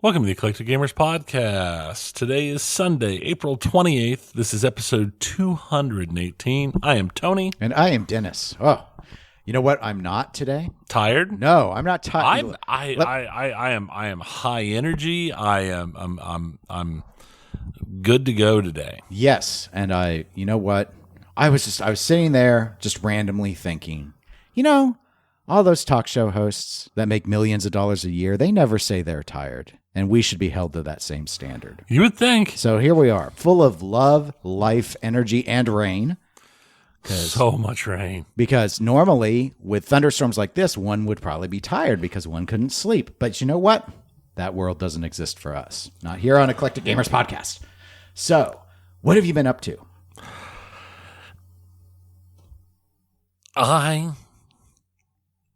Welcome to the Eclectic Gamers Podcast. Today is Sunday, April 28th. This is episode 218. I am Tony. And I am Dennis. Oh, you know what? I'm not today. Tired? No, I'm not tired. I am high energy. I'm good to go today. Yes, and you know what? I was sitting there just randomly thinking, all those talk show hosts that make millions of dollars a year, they never say they're tired. And we should be held to that same standard. You would think. So here we are, full of love, life, energy, and rain. So much rain. Because normally, with thunderstorms like this, one would probably be tired because one couldn't sleep. But you know what? That world doesn't exist for us. Not here on Eclectic Gamers Podcast. So, what have you been up to? I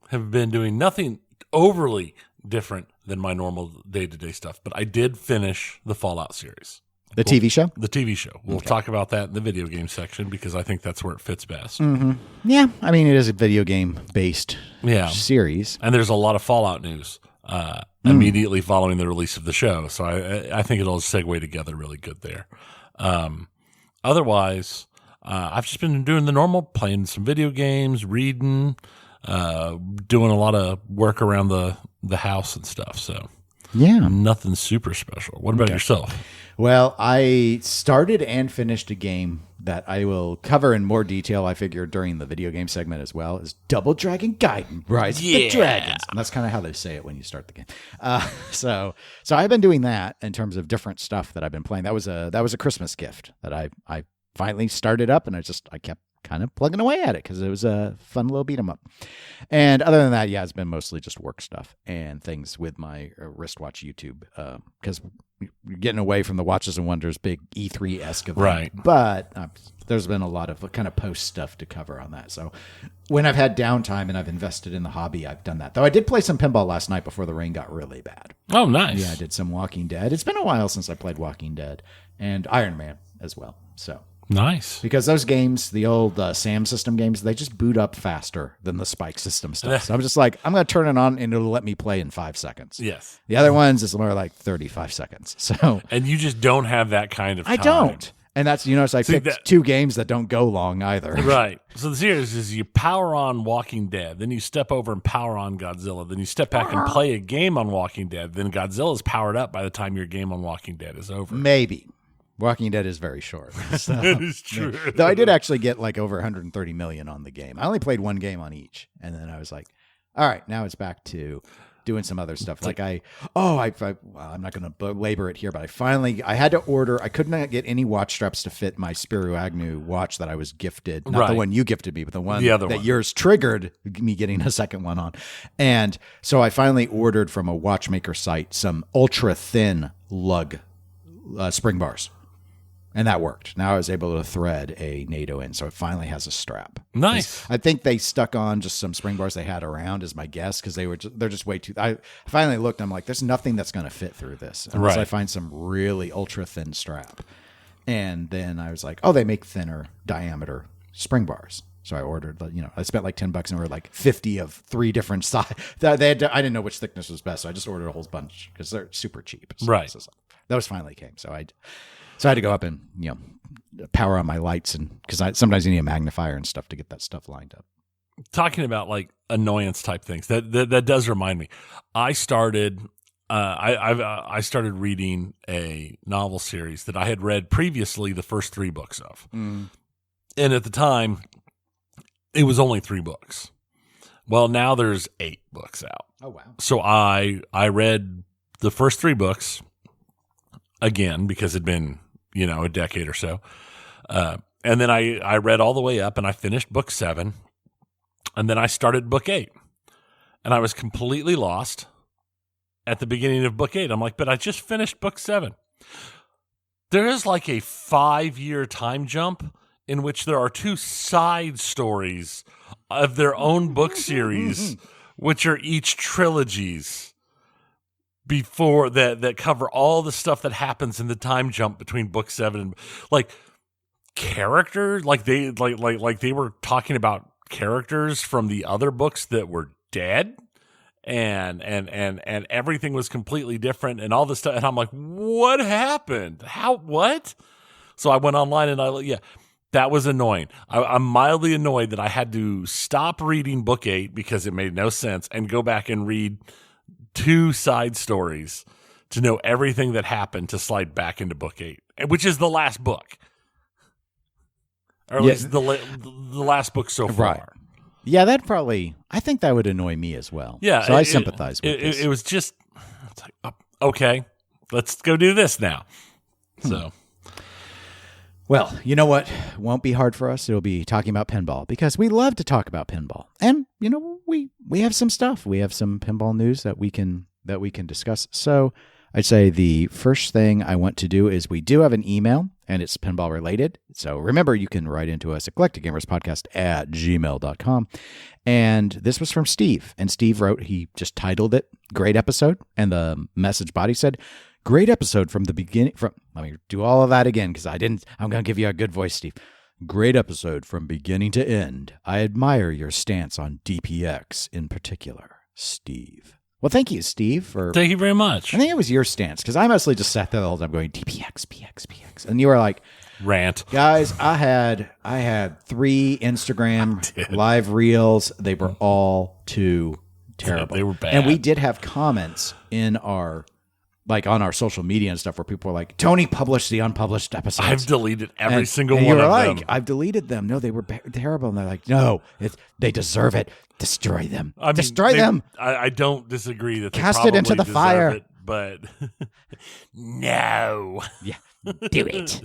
have been doing nothing overly different than my normal day-to-day stuff, but I did finish the Fallout series. The TV show? The TV show. We'll talk about that in the video game section because I think that's where it fits best. Mm-hmm. Yeah, I mean, it is a video game-based series. And there's a lot of Fallout news immediately following the release of the show, so I think it'll segue together really good there. Otherwise, I've just been doing the normal, playing some video games, reading, doing a lot of work around the house and stuff. So yeah, nothing super special. What about yourself? Well, I started and finished a game that I will cover in more detail, I figure, during the video game segment as well, is Double Dragon Gaiden, Rise of the Dragons. And that's kind of how they say it when you start the game. So I've been doing that in terms of different stuff that I've been playing. That was a Christmas gift that I finally started up, and I kept kind of plugging away at it because it was a fun little beat 'em up. And other than that, it's been mostly just work stuff and things with my wristwatch YouTube because you're getting away from the Watches and Wonders big E3-esque event. Right. But there's been a lot of kind of post stuff to cover on that. So when I've had downtime and I've invested in the hobby, I've done that. Though I did play some pinball last night before the rain got really bad. Oh, nice. Yeah, I did some Walking Dead. It's been a while since I played Walking Dead and Iron Man as well. So nice. Because those games, the old SAM system games, they just boot up faster than the Spike system stuff. So I'm just like, I'm going to turn it on and it'll let me play in 5 seconds. Yes. The other ones is more like 35 seconds. So and you just don't have that kind of time. I don't. And that's, so I picked 2 games that don't go long either. Right. So the series is you power on Walking Dead, then you step over and power on Godzilla, then you step back and play a game on Walking Dead, then Godzilla's powered up by the time your game on Walking Dead is over. Maybe. Walking Dead is very short. So, that is true. Though I did actually get like over 130 million on the game. I only played 1 game on each. And then I was like, all right, now it's back to doing some other stuff. Like I'm not going to belabor it here, but I had to order. I could not get any watch straps to fit my Spiro Agnew watch that I was gifted. Not the one you gifted me, but the other one. Yours triggered me getting a second one on. And so I finally ordered from a watchmaker site some ultra thin lug spring bars. And that worked. Now I was able to thread a NATO in, so it finally has a strap. Nice. I think they stuck on just some spring bars they had around, is my guess, because they're just way too. I finally looked. I'm like, there's nothing that's going to fit through this unless I find some really ultra thin strap. And then I was like, oh, they make thinner diameter spring bars. So I ordered, I spent like $10 and ordered like 50 of 3 different sizes. I didn't know which thickness was best, so I just ordered a whole bunch because they're super cheap. So those finally came. So I had to go up and, power on my lights, and because sometimes you need a magnifier and stuff to get that stuff lined up. Talking about like annoyance type things, that does remind me. I started I started reading a novel series that I had read previously the first 3 books of. And at the time, it was only 3 books. Well, now there's 8 books out. Oh, wow. So I read the first 3 books again because it'd been, a decade or so. And then I read all the way up and I finished book 7. And then I started book 8. And I was completely lost at the beginning of book 8. I'm like, but I just finished book 7. There is like a 5-year time jump in which there are 2 side stories of their own book series, which are each trilogies before that cover all the stuff that happens in the time jump between book 7 and like characters, like they were talking about characters from the other books that were dead and everything was completely different and all this stuff. And I'm like, what happened? What? So I went online and that was annoying. I'm mildly annoyed that I had to stop reading book 8 because it made no sense and go back and read 2 side stories to know everything that happened to slide back into book 8, which is the last book. Or at least the last book so far. Right. Yeah, I think that would annoy me as well. Yeah. So I sympathize with this. It was just, it's like, okay, let's go do this now. So. Well, you know what won't be hard for us? It'll be talking about pinball because we love to talk about pinball. And, we have some stuff. We have some pinball news that we can discuss. So I'd say the first thing I want to do is we do have an email, and it's pinball related. So remember, you can write into us at galacticgamerspodcast@gmail.com. And this was from Steve. And Steve wrote, he just titled it, Great Episode. And the message body said, great episode from the beginning. Let me do all of that again because I'm going to give you a good voice, Steve. Great episode from beginning to end. I admire your stance on DPX in particular, Steve. Well, thank you, Steve. Thank you very much. I think it was your stance because I mostly just sat there the whole time going DPX, PX, PX, and you were like, rant, guys. I had 3 Instagram live reels. They were all too terrible. Yeah, they were bad, and we did have comments in our. Like on our social media and stuff where people were like, Tony published the unpublished episodes. I've deleted every single and one you were of like, them. I've deleted them. No, they were terrible. And they're like, no, they deserve it. Destroy them. Destroy them. I don't disagree that they cast it into the deserve fire. It, but no. Yeah. Do it.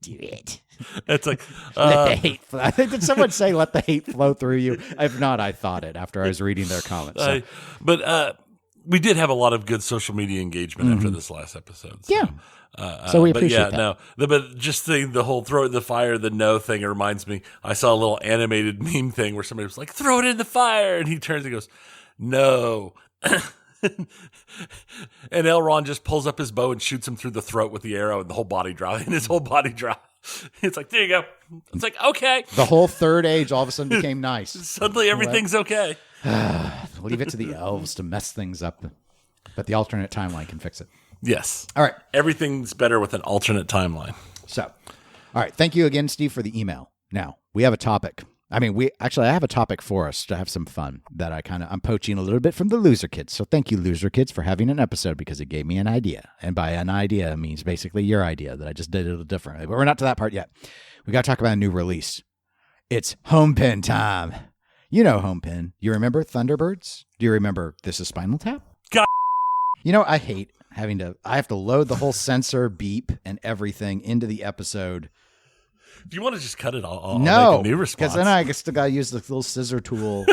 Do it. It's like let the hate flow. I think did someone say let the hate flow through you? If not, I thought it after I was reading their comments. So. We did have a lot of good social media engagement after this last episode. So, yeah. So we appreciate that. No, but just the whole throw it in the fire, the no thing, it reminds me. I saw a little animated meme thing where somebody was like, throw it in the fire. And he turns and goes, no. And Elron just pulls up his bow and shoots him through the throat with the arrow and the whole body drop. And his whole body drop. It's like, there you go. It's like, okay. The whole third age all of a sudden became nice. Suddenly everything's okay. Leave it to the elves to mess things up, but the alternate timeline can fix it. Yes. All right. Everything's better with an alternate timeline. So, all right. Thank you again, Steve, for the email. Now, we have a topic. I have a topic for us to have some fun that I'm poaching a little bit from the Loser Kids. So thank you, Loser Kids, for having an episode because it gave me an idea. And by an idea, it means basically your idea that I just did it a little differently. But we're not to that part yet. We got to talk about a new release. It's Homepin time. You know Homepin. You remember Thunderbirds? Do you remember This Is Spinal Tap? God. I hate I have to load the whole sensor beep and everything into the episode. Do you want to just cut it all? No, make a new response. because then I still got to use the little scissor tool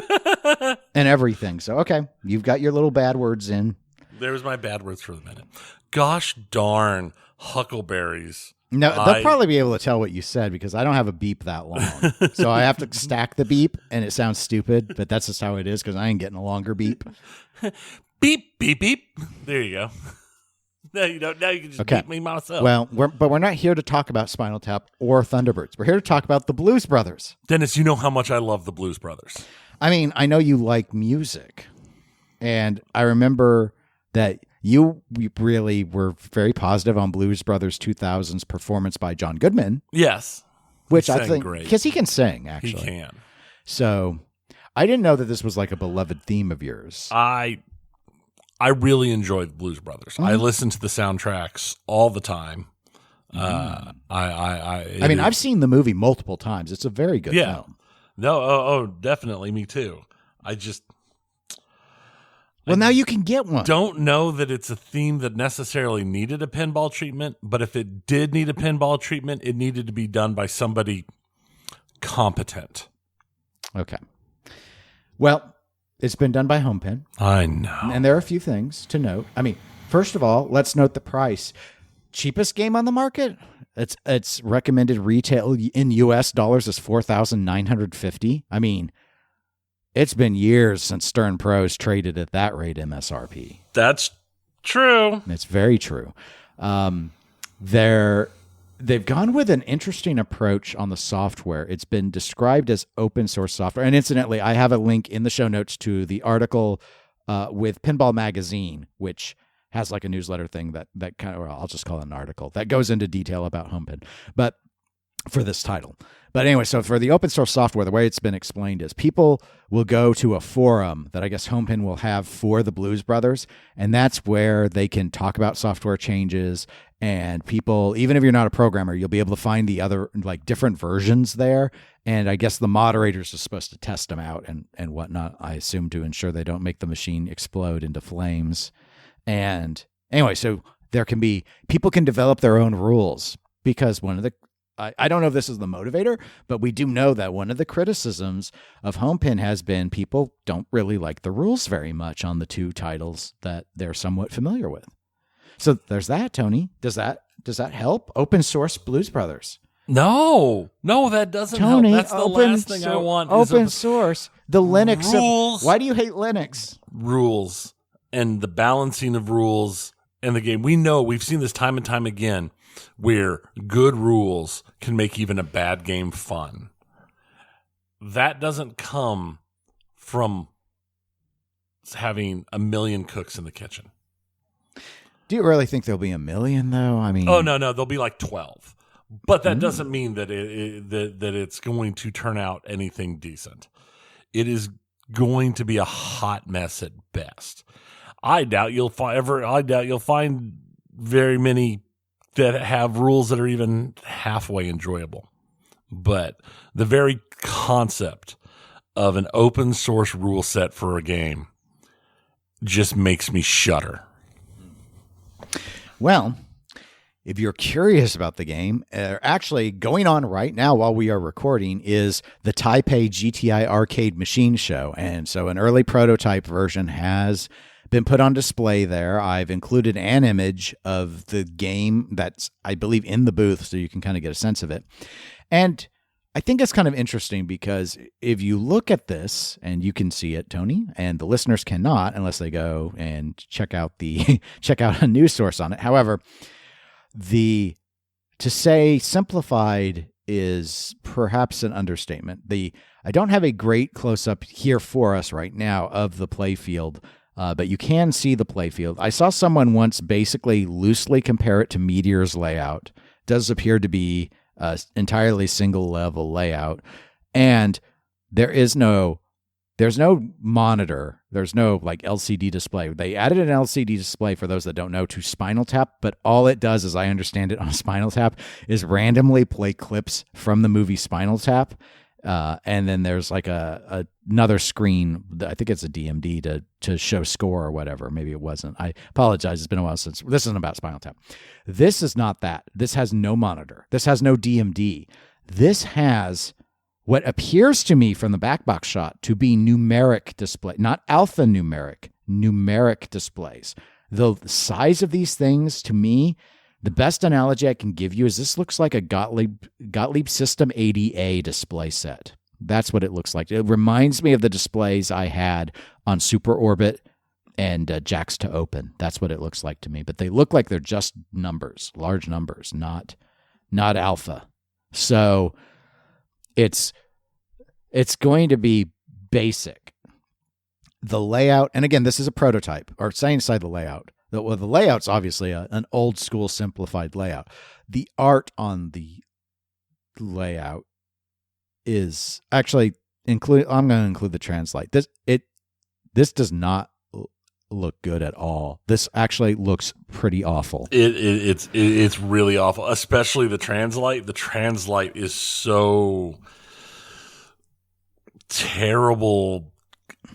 and everything. So, okay, you've got your little bad words in. There's my bad words for the minute. Gosh darn huckleberries. No, they'll probably be able to tell what you said because I don't have a beep that long. So I have to stack the beep, and it sounds stupid, but that's just how it is because I ain't getting a longer beep. Beep, beep, beep. There you go. No, you don't. Now you can just beep me myself. Well, we're not here to talk about Spinal Tap or Thunderbirds. We're here to talk about the Blues Brothers. Dennis, you know how much I love the Blues Brothers. I mean, I know you like music, and I remember that you really were very positive on Blues Brothers 2000's performance by John Goodman. Yes. Which I think, because he can sing, actually. He can. So I didn't know that this was like a beloved theme of yours. I really enjoyed Blues Brothers. Mm-hmm. I listen to the soundtracks all the time. I've seen the movie multiple times. It's a very good film. No, definitely. Me too. Now you can get one. Don't know that it's a theme that necessarily needed a pinball treatment, but if it did need a pinball treatment, it needed to be done by somebody competent. Okay. Well, it's been done by Homepin. I know. And there are a few things to note. I mean, first of all, let's note the price. Cheapest game on the market? It's recommended retail in US dollars is $4,950. I mean, it's been years since Stern Pro's traded at that rate MSRP. That's true. It's very true. They've gone with an interesting approach on the software. It's been described as open source software. And incidentally, I have a link in the show notes to the article with Pinball Magazine, which has like a newsletter thing that kind of, or I'll just call it an article that goes into detail about Homepin, but for this title. But anyway, so for the open source software, the way it's been explained is people will go to a forum that I guess Homepin will have for the Blues Brothers, and that's where they can talk about software changes. And people, even if you're not a programmer, you'll be able to find the other like different versions there. And I guess the moderators are supposed to test them out and whatnot, I assume, to ensure they don't make the machine explode into flames. And anyway, so people can develop their own rules, because one of the, I don't know if this is the motivator, but we do know that one of the criticisms of Homepin has been people don't really like the rules very much on the two titles that they're somewhat familiar with. So there's that, Tony. Does that help? Open source Blues Brothers. No, that doesn't Tony, help. That's the last thing I want. Open source. The Linux rules. Why do you hate Linux? Rules and the balancing of rules in the game. We've seen this time and time again, where good rules can make even a bad game fun. That doesn't come from having a million cooks in the kitchen. Do you really think there'll be a million, though? I mean, oh no, there'll be like 12, but that doesn't mean that that it's going to turn out anything decent. It is going to be a hot mess at best. I doubt you'll find very many that have rules that are even halfway enjoyable. But the very concept of an open source rule set for a game just makes me shudder. Well, if you're curious about the game, actually going on right now while we are recording is the Taipei GTI Arcade Machine Show. And so an early prototype version has been put on display there. I've included an image of the game that's, I believe, in the booth, so you can kind of get a sense of it. And I think it's kind of interesting because if you look at this, and you can see it, Tony, and the listeners cannot unless they go and check out a news source on it. However, to say simplified is perhaps an understatement. I don't have a great close-up here for us right now of the playfield, but you can see the playfield. I saw someone once basically loosely compare it to Meteor's layout. It does appear to be entirely single level layout, and there's no monitor, there's no like LCD display. They added an LCD display, for those that don't know, to Spinal Tap, but all it does, as I understand it on Spinal Tap, is randomly play clips from the movie Spinal Tap, and then there's like another screen, I think it's a DMD to show score or whatever. Maybe it wasn't. I apologize. It's been a while since. This isn't about Spinal Tap. This is not that. This has no monitor. This has no DMD. This has what appears to me from the back box shot to be numeric display, not alphanumeric, numeric displays. The size of these things, to me, the best analogy I can give you is this looks like a Gottlieb System 80A display set. That's what it looks like. It reminds me of the displays I had on Super Orbit and Jacks to Open. That's what it looks like to me. But they look like they're just numbers, large numbers, not alpha. So it's going to be basic. The layout, and again, this is a prototype, or say inside the layout. The layout's obviously an old school simplified layout. The art on the layout is actually I'm going to include the translate. This does not look good at all. This actually looks pretty awful. It's really awful, especially the translate. The translate is so terrible,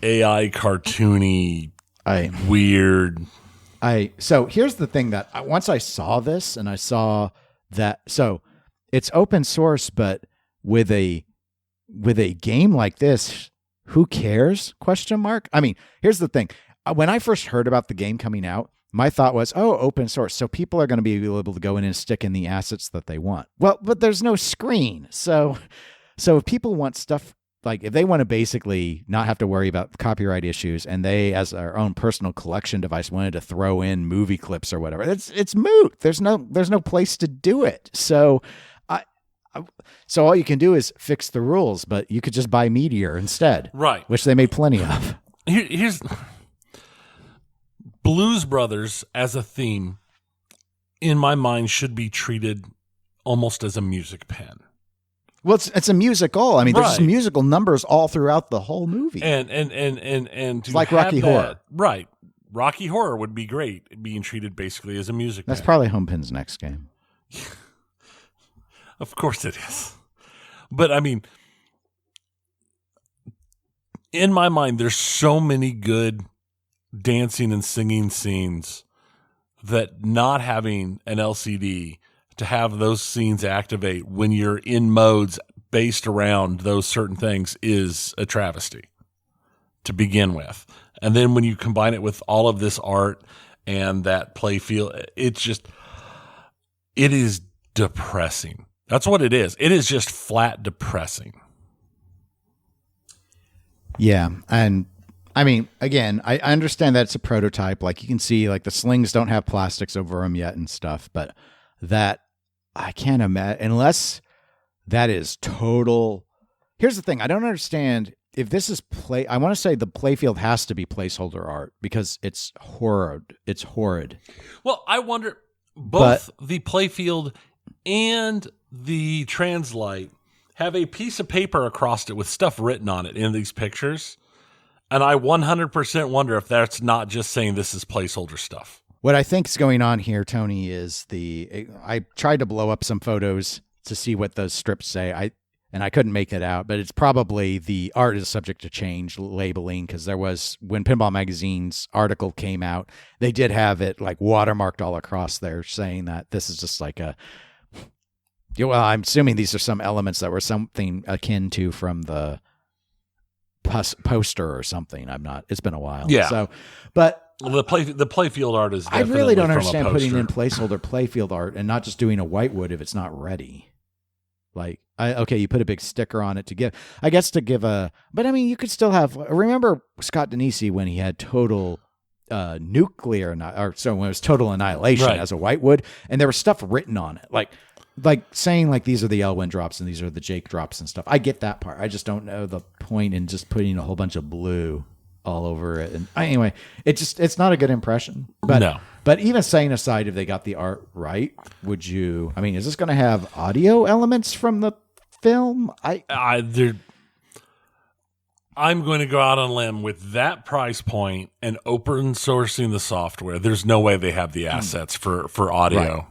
AI cartoony, weird. So here's the thing that once I saw this and I saw that, so it's open source, but with a game like this, who cares? ? I mean, here's the thing. When I first heard about the game coming out, my thought was, open source. So people are going to be able to go in and stick in the assets that they want. Well, but there's no screen. So if people want stuff, like if they want to basically not have to worry about copyright issues, and they, as their own personal collection device, wanted to throw in movie clips or whatever, it's moot. There's no place to do it. So all you can do is fix the rules, but you could just buy Meteor instead, right? Which they made plenty of. Blues Brothers as a theme, in my mind, should be treated almost as a music pen. Well, it's a musical. I mean, there's Right. musical numbers all throughout the whole movie. And It's like Rocky Horror. Right. Rocky Horror would be great, being treated basically as a music That's pen. probably Homepin's next game. Of course it is. But I mean, in my mind, there's so many good dancing and singing scenes that not having an LCD to have those scenes activate when you're in modes based around those certain things is a travesty to begin with. And then when you combine it with all of this art and that play feel, it is depressing. That's what it is. It is just flat depressing. Yeah. And I mean, again, I understand that it's a prototype. Like you can see, like the slings don't have plastics over them yet and stuff, but that I can't imagine unless that is total. Here's the thing. I don't understand if this is play. I want to say the playfield has to be placeholder art because it's horrid. It's horrid. Well, I wonder both the playfield and the translite have a piece of paper across it with stuff written on it in these pictures. And I 100% wonder if that's not just saying this is placeholder stuff. What I think is going on here, Tony, is I tried to blow up some photos to see what those strips say. And I couldn't make it out, but it's probably the art is subject to change labeling because there was, when Pinball Magazine's article came out, they did have it like watermarked all across there saying that this is just like well, I'm assuming these are some elements that were something akin to from the poster or something. It's been a while. Yeah. So, but the playfield art is I definitely really don't from a understand putting poster. in placeholder playfield art and not just doing a whitewood if it's not ready. Like, okay, you put a big sticker on it but I mean, you could still have, remember Scott Denisi when he had total when it was total annihilation Right. as a whitewood, and there was stuff written on it, like saying like these are the Elwyn drops and these are the Jake drops and stuff. I get that part. I just don't know the point in just putting a whole bunch of blue all over it. And anyway, it's not a good impression. But No. But even setting aside if they got the art right, is this going to have audio elements from the film? I'm going to go out on a limb with that price point and open sourcing the software. There's no way they have the assets for audio. Right.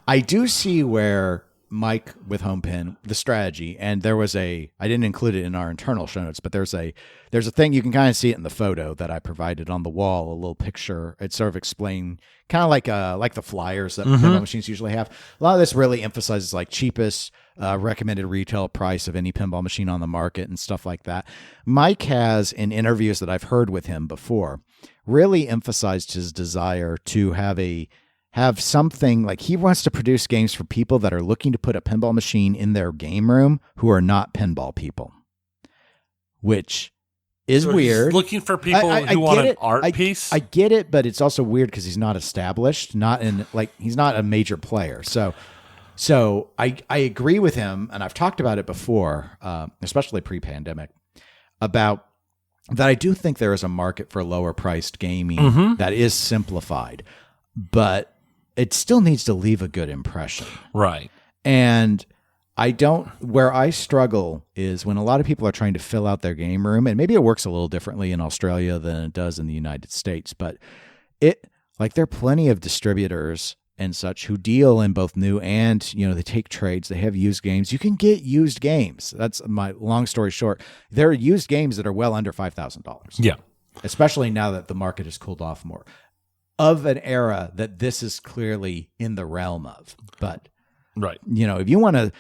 I do see where Mike with Homepin, the strategy, and there was I didn't include it in our internal show notes, but there's a thing, you can kind of see it in the photo that I provided on the wall, a little picture. It sort of explained kind of like the flyers that pinball machines usually have. A lot of this really emphasizes like cheapest recommended retail price of any pinball machine on the market and stuff like that. Mike has, in interviews that I've heard with him before, really emphasized his desire to have something like he wants to produce games for people that are looking to put a pinball machine in their game room who are not pinball people, which is weird. Looking for people who want an art piece. I get it, but it's also weird because he's not established, he's not a major player. So I agree with him, and I've talked about it before, especially pre-pandemic, about that I do think there is a market for lower priced gaming that is simplified, but it still needs to leave a good impression. Right. And where I struggle is when a lot of people are trying to fill out their game room, and maybe it works a little differently in Australia than it does in the United States, but there are plenty of distributors and such who deal in both new and, they take trades, they have used games. You can get used games. That's my long story short. There are used games that are well under $5,000. Yeah. Especially now that the market has cooled off more. Of an era that this is clearly in the realm of. But right. If you want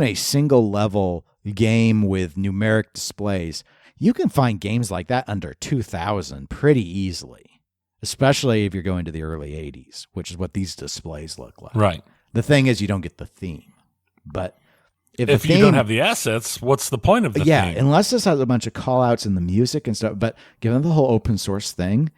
a single level game with numeric displays, you can find games like that under 2,000 pretty easily, especially if you're going to the early 80s, which is what these displays look like. Right. The thing is you don't get the theme. But if you don't have the assets, what's the point of the theme? Yeah, unless this has a bunch of call outs in the music and stuff, but given the whole open source thing,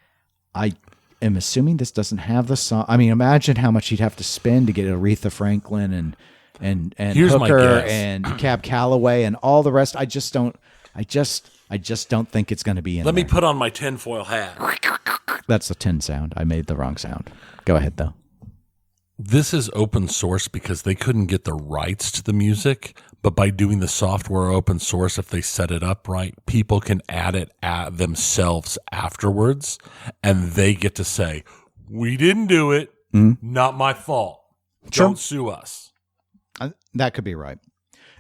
I am assuming this doesn't have the song. I mean, imagine how much you'd have to spend to get Aretha Franklin and Here's Hooker and Cab Calloway and all the rest. I just don't think it's going to be in Let there. me put on my tinfoil hat. That's a 10 sound. I made the wrong sound. Go ahead, though. This is open source because they couldn't get the rights to the music, but by doing the software open source, if they set it up right, people can add it at themselves afterwards, and they get to say, we didn't do it, not my fault. Sure. Don't sue us. That could be right.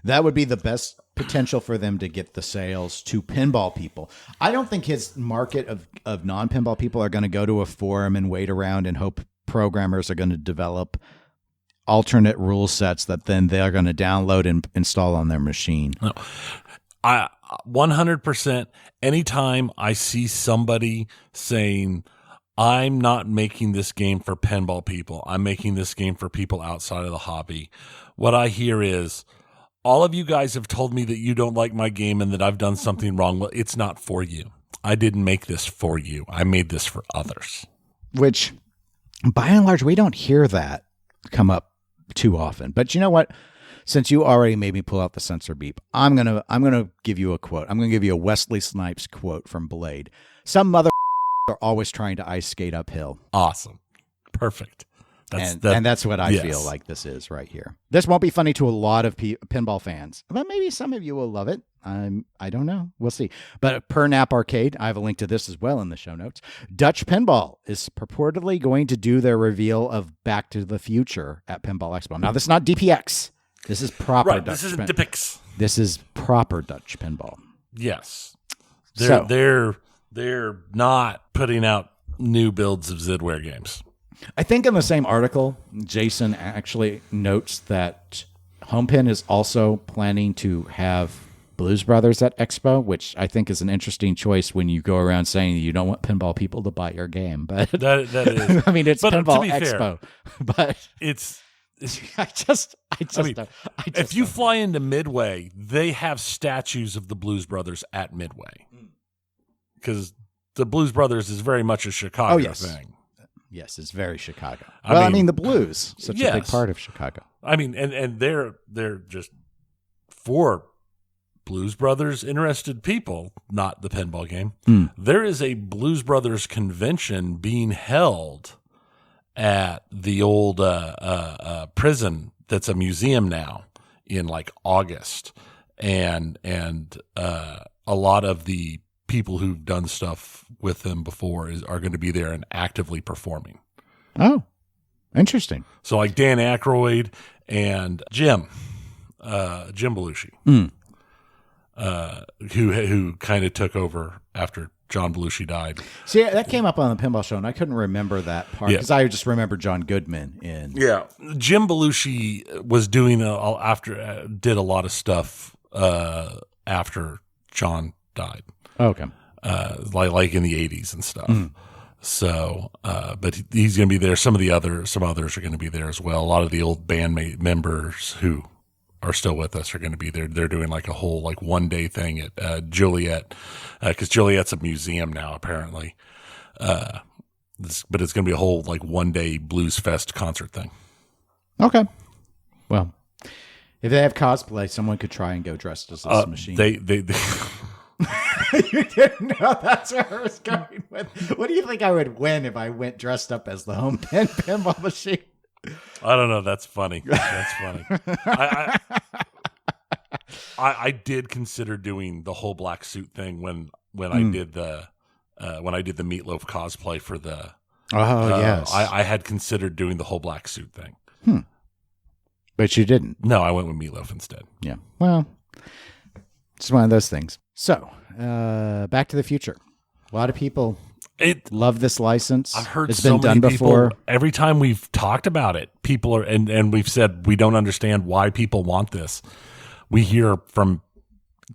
That would be the best potential for them to get the sales to pinball people. I don't think his market of non-pinball people are going to go to a forum and wait around and hope programmers are going to develop alternate rule sets that then they're going to download and install on their machine. No. I 100%. Anytime I see somebody saying, I'm not making this game for pinball people, I'm making this game for people outside of the hobby, what I hear is, all of you guys have told me that you don't like my game and that I've done something wrong. Well, it's not for you. I didn't make this for you. I made this for others. Which, by and large, we don't hear that come up too often. But you know what? Since you already made me pull out the censor beep, I'm gonna give you a quote. I'm gonna give you a Wesley Snipes quote from Blade. Some mother are always trying to ice skate uphill. Awesome. Perfect. And that's what I feel like this is right here. This won't be funny to a lot of pinball fans, but maybe some of you will love it. I don't know. We'll see. But per Nap Arcade, I have a link to this as well in the show notes. Dutch Pinball is purportedly going to do their reveal of Back to the Future at Pinball Expo. Now, this is not DPX. This is proper Dutch. This isn't DPX. This is proper Dutch Pinball. Yes. They're not putting out new builds of Zidware games. I think in the same article, Jason actually notes that Homepin is also planning to have Blues Brothers at Expo, which I think is an interesting choice when you go around saying you don't want pinball people to buy your game. But that is. I mean, it's but Pinball Expo, but it's. I mean, if you fly into Midway, they have statues of the Blues Brothers at Midway because the Blues Brothers is very much a Chicago thing. Yes, it's very Chicago. I mean the blues, such a big part of Chicago. I mean, and they're just for Blues Brothers interested people, not the pinball game. There is a Blues Brothers convention being held at the old prison that's a museum now in like August, and a lot of the people who've done stuff with them before are going to be there and actively performing. Oh, interesting. So like Dan Aykroyd and Jim Belushi, who kind of took over after John Belushi died. See, that came up on the Pinball Show, and I couldn't remember that part because I just remember John Goodman in. Yeah, Jim Belushi was doing did a lot of stuff after John died. Okay. Like in the 80s and stuff. So, but he's going to be there. Some others are going to be there as well. A lot of the old band members who are still with us are going to be there. They're doing like a whole like 1 day thing at Joliet, because Joliet's a museum now apparently. But it's going to be a whole like 1 day Blues Fest concert thing. Okay. Well, if they have cosplay, someone could try and go dressed as this machine. They You didn't know that's where I was going with. What do you think I would win if I went dressed up as the Homepin pinball machine? I don't know. That's funny. That's funny. I did consider doing the whole black suit thing when I did the Meatloaf cosplay for the. Yes. I had considered doing the whole black suit thing. But you didn't. No, I went with Meatloaf instead. Yeah. Well, it's one of those things. So, Back to the Future. A lot of people love this license. I've heard it's been done before. Every time we've talked about it, people are and we've said we don't understand why people want this. We hear from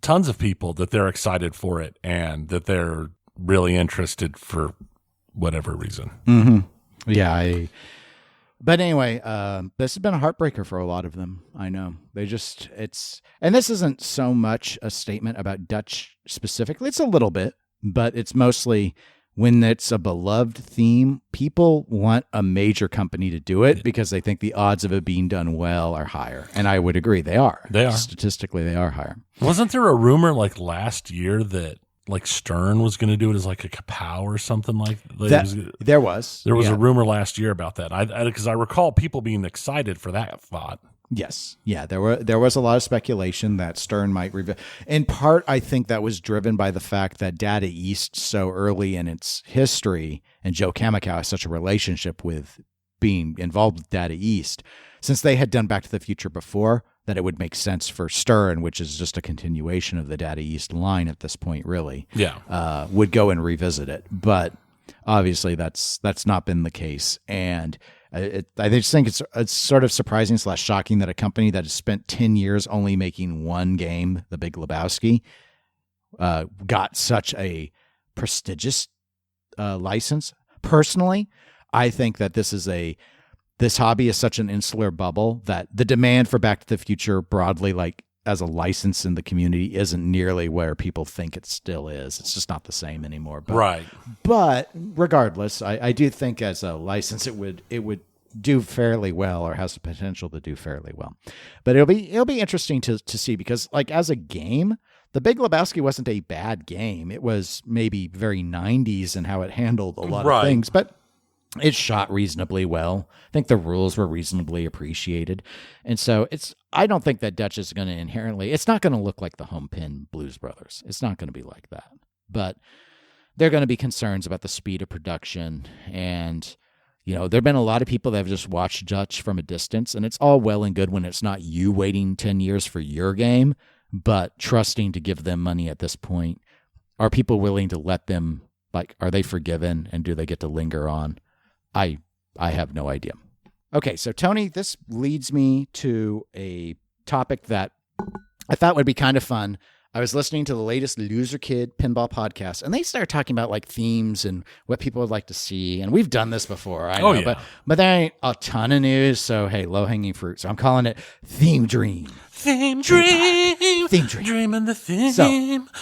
tons of people that they're excited for it and that they're really interested for whatever reason. Mm-hmm. Yeah. But anyway, this has been a heartbreaker for a lot of them. I know and this isn't so much a statement about Dutch specifically. It's a little bit, but it's mostly when it's a beloved theme, people want a major company to do it because they think the odds of it being done well are higher. And I would agree. They are. They are. Statistically, they are higher. Wasn't there a rumor like last year that like Stern was going to do it as like a kapow or something like that. There was a rumor last year about that. Because I recall people being excited for that thought. Yes. Yeah, there was a lot of speculation that Stern might in part, I think that was driven by the fact that Data East so early in its history, and Joe Kamikow has such a relationship with being involved with Data East, since they had done Back to the Future before, that it would make sense for Stern, which is just a continuation of the Data East line at this point, really. Yeah. Would go and revisit it. But obviously that's not been the case. And I just think it's sort of surprising / shocking that a company that has spent 10 years only making one game, The Big Lebowski, got such a prestigious license. Personally, I think that this hobby is such an insular bubble that the demand for Back to the Future broadly, like as a license in the community, isn't nearly where people think it still is. It's just not the same anymore. But, right. But regardless, I do think as a license it would do fairly well, or has the potential to do fairly well. But it'll be interesting to see, because like as a game, The Big Lebowski wasn't a bad game. It was maybe very 90s in how it handled a lot of things, but it shot reasonably well. I think the rules were reasonably appreciated. And so I don't think that Dutch is going to it's not going to look like the Homepin Blues Brothers. It's not going to be like that. But there are going to be concerns about the speed of production. And, there have been a lot of people that have just watched Dutch from a distance, and it's all well and good when it's not you waiting 10 years for your game, but trusting to give them money at this point. Are people willing to let them, are they forgiven, and do they get to linger on? I have no idea. Okay, so Tony, this leads me to a topic that I thought would be kind of fun. I was listening to the latest Loser Kid Pinball podcast, and they started talking about like themes and what people would like to see. And we've done this before, I know, but there ain't a ton of news. So hey, low hanging fruit. So I'm calling it ThemeDreams. ThemeDream. Dreaming the theme.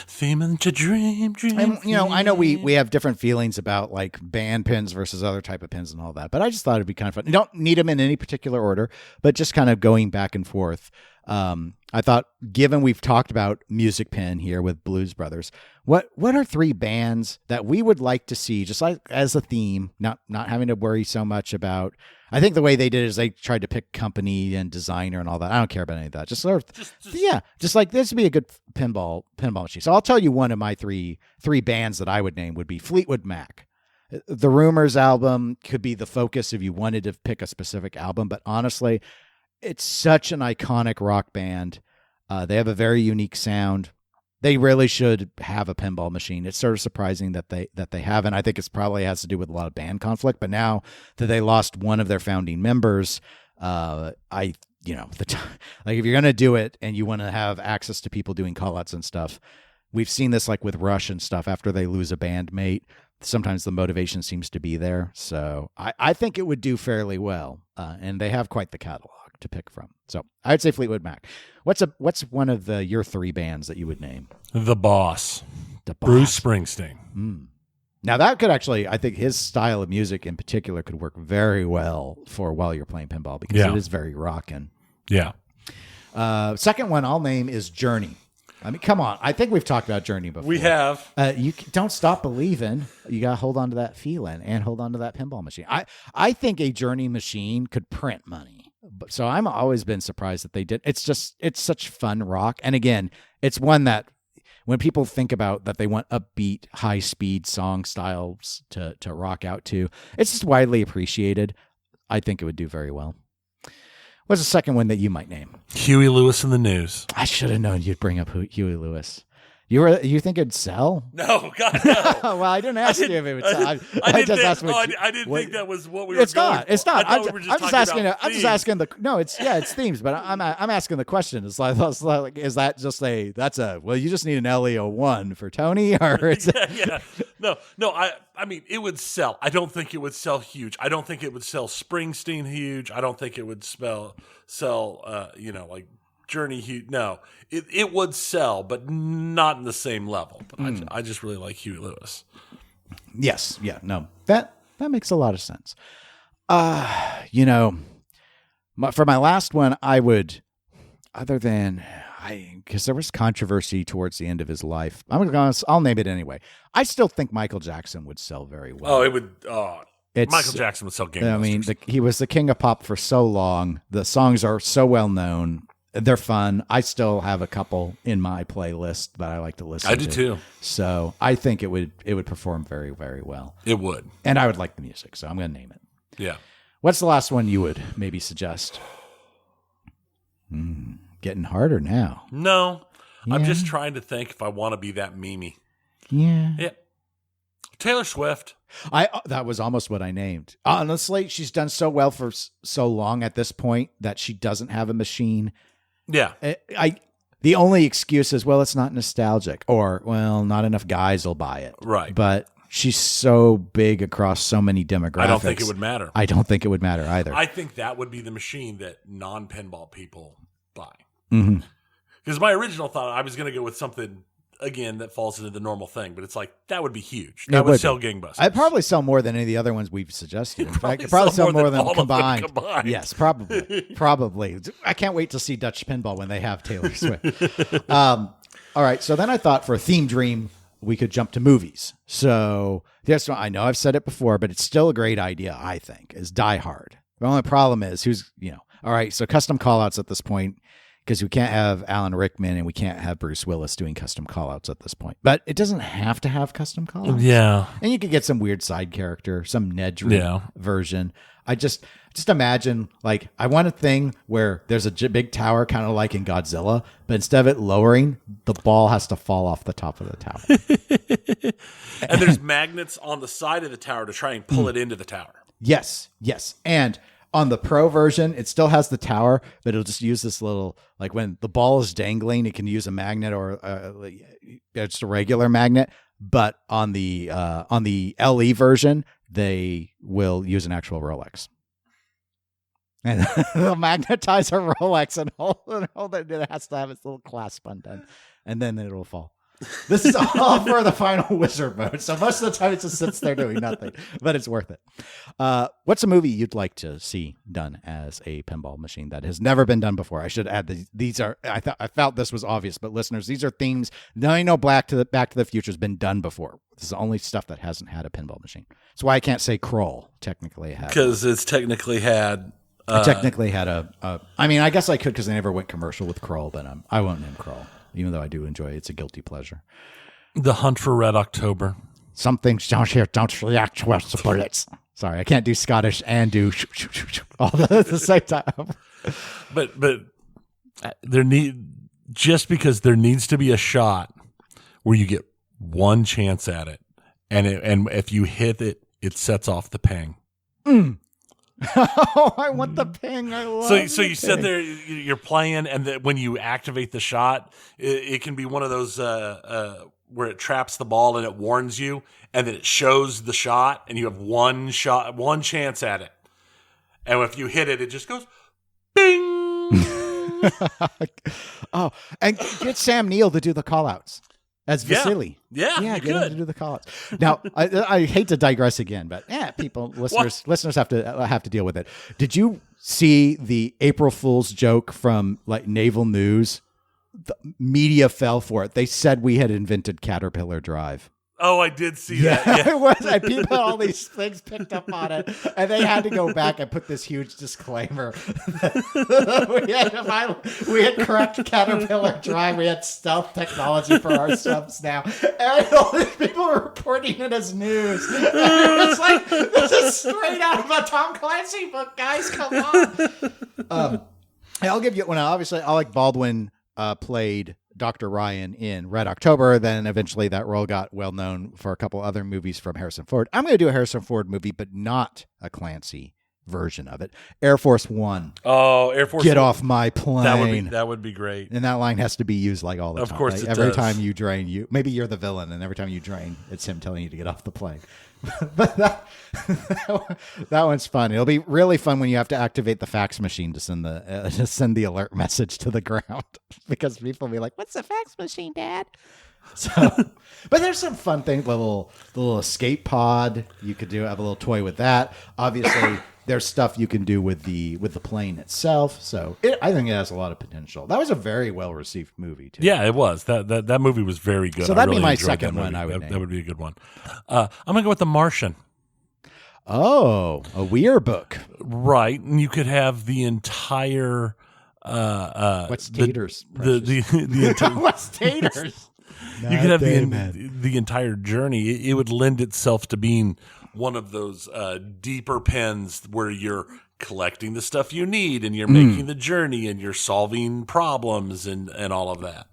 Theming to dream. And, I know we have different feelings about like band pins versus other type of pins and all that, but I just thought it'd be kind of fun. You don't need them in any particular order, but just kind of going back and forth. I thought, given we've talked about Music Pin here with Blues Brothers, what are 3 bands that we would like to see, just like as a theme, not having to worry so much about. I think the way they did is they tried to pick company and designer and all that. I don't care about any of that. Just sort of, just like this would be a good pinball machine. So I'll tell you one of my three bands that I would name would be Fleetwood Mac. The Rumors album could be the focus if you wanted to pick a specific album, but honestly, it's such an iconic rock band. They have a very unique sound. They really should have a pinball machine. It's sort of surprising that they haven't. I think it's probably has to do with a lot of band conflict. But now that they lost one of their founding members, if you're gonna do it and you want to have access to people doing call-outs and stuff, we've seen this like with Rush and stuff. After they lose a bandmate, sometimes the motivation seems to be there. So I think it would do fairly well, and they have quite the catalog to pick from. So I'd say Fleetwood Mac. What's one of your 3 bands that you would name? The Boss. Bruce Springsteen. Now that could actually, I think his style of music in particular could work very well for while you're playing pinball, because it is very rockin'. Yeah. Second one I'll name is Journey. I mean, come on. I think we've talked about Journey before. We have. You don't stop believing. You got to hold on to that feeling and hold on to that pinball machine. I think a Journey machine could print money. So I'm always been surprised that they did. It's such fun rock. And again, it's one that when people think about that they want upbeat, high speed song styles to rock out to, it's just widely appreciated. I think it would do very well. What's the second one that you might name? Huey Lewis and the News. I should have known you'd bring up Huey Lewis. You think it'd sell? No, God, no. Well, I didn't ask you if it would sell. I didn't think that was what we were going for. It's not. I'm just asking it's themes, but I'm asking the question. It's like, is that just you just need an LEO1 for Tony, or is No, I mean, it would sell. I don't think it would sell huge. I don't think it would sell Springsteen huge. I don't think it would sell like Journey huge. No, it would sell, but not in the same level. But I just really like Huey Lewis. Yes. Yeah. No. That makes a lot of sense. For my last one, I would, other than because there was controversy towards the end of his life. I'll name it anyway. I still think Michael Jackson would sell very well. Oh, it would. Michael Jackson would sell gangbusters. I mean, he was the king of pop for so long. The songs are so well known. They're fun. I still have a couple in my playlist that I like to listen to. I do too. So I think it would perform very, very well. It would. And I would like the music, so I'm going to name it. Yeah. What's the last one you would maybe suggest? Getting harder now. No. Yeah. I'm just trying to think if I want to be that memey. Yeah. Yeah. Taylor Swift. That was almost what I named. Honestly, she's done so well for so long at this point that she doesn't have a machine. Yeah. The only excuse is, well, it's not nostalgic, or, well, not enough guys will buy it. Right. But she's so big across so many demographics. I don't think it would matter. I don't think it would matter either. I think that would be the machine that non-pinball people buy. Mm-hmm. Because my original thought, I was going to go with something, again, that falls into the normal thing. But it's like, that would be huge. That would sell gangbusters. I'd probably sell more than any of the other ones we've suggested. In fact, it'd probably sell more than all combined. of them combined. Yes, probably. Probably. I can't wait to see Dutch Pinball when they have Taylor Swift. All right. So then I thought for a theme dream, we could jump to movies. So yes, I know I've said it before, but it's still a great idea, I think, is Die Hard. The only problem is all right, so custom callouts at this point, because we can't have Alan Rickman and we can't have Bruce Willis doing custom callouts at this point. But it doesn't have to have custom callouts. Yeah. And you could get some weird side character, some Nedry version. I just imagine, like, I want a thing where there's a big tower, kind of like in Godzilla, but instead of it lowering, the ball has to fall off the top of the tower. And there's magnets on the side of the tower to try and pull it into the tower. Yes. And on the Pro version, it still has the tower, but it'll just use this little, like when the ball is dangling, it can use a magnet or just a regular magnet. But on the LE version, they will use an actual Rolex. And they'll magnetize a Rolex and hold it. It has to have its little clasp undone, and then it will fall. This is all for the final wizard mode. So most of the time it just sits there doing nothing, but it's worth it. What's a movie you'd like to see done as a pinball machine that has never been done before? I should add these are, I felt this was obvious, but listeners, these are themes. Now I know Back to the Future has been done before. This is the only stuff that hasn't had a pinball machine. That's why I can't say Kroll technically had. Because it's technically had. I mean, I guess I could because they never went commercial with Kroll, but I won't name Kroll. Even though I do enjoy it, it's a guilty pleasure. The Hunt for Red October. Some things don't react to us bullets. Sorry, I can't do Scottish and do all at the same time. But just because there needs to be a shot where you get one chance at it, and if you hit it, it sets off the ping. Oh, I want the ping. I love so you sit there, you're playing, and when you activate the shot, it can be one of those where it traps the ball and it warns you, and then it shows the shot, and you have one chance at it. And if you hit it, it just goes bing. Oh, and get Sam Neill to do the call-outs. As Vasily. Yeah, get him to do the call-outs. Now, I hate to digress again, but listeners have to deal with it. Did you see the April Fool's joke from like Naval News? The media fell for it. They said we had invented Caterpillar Drive. Oh, I did see that. Yeah. It was. And people, all these things picked up on it, and they had to go back and put this huge disclaimer. we had correct Caterpillar Drive. We had stealth technology for our subs now, and all these people were reporting it as news. And it was like, this is straight out of a Tom Clancy book, guys. Come on. I'll give you one. Obviously, Alec Baldwin played Dr. Ryan in Red October. Then eventually that role got well known for a couple other movies from Harrison Ford. I'm going to do a Harrison Ford movie, but not a Clancy version of it. Air Force One. Oh, Air Force Get One. Off my plane. That would be great. And that line has to be used like all the time. Of course, like, it every does. time you drain, maybe you're the villain, and every time you drain, it's him telling you to get off the plane. But that one's fun. It'll be really fun when you have to activate the fax machine to send the alert message to the ground, because people will be like, "What's the fax machine, Dad?" So, but there's some fun things. The little escape pod. You could have a little toy with that. Obviously, there's stuff you can do with the plane itself. So I think it has a lot of potential. That was a very well received movie too. Yeah, it was. That movie was very good. So that'd be my second one. That would be a good one. I'm gonna go with The Martian. Oh, a weird book, right? And you could have the entire. What's taters? The entire, What's taters? You could have the entire journey. It would lend itself to being one of those deeper pens where you're collecting the stuff you need and you're making the journey and you're solving problems and all of that.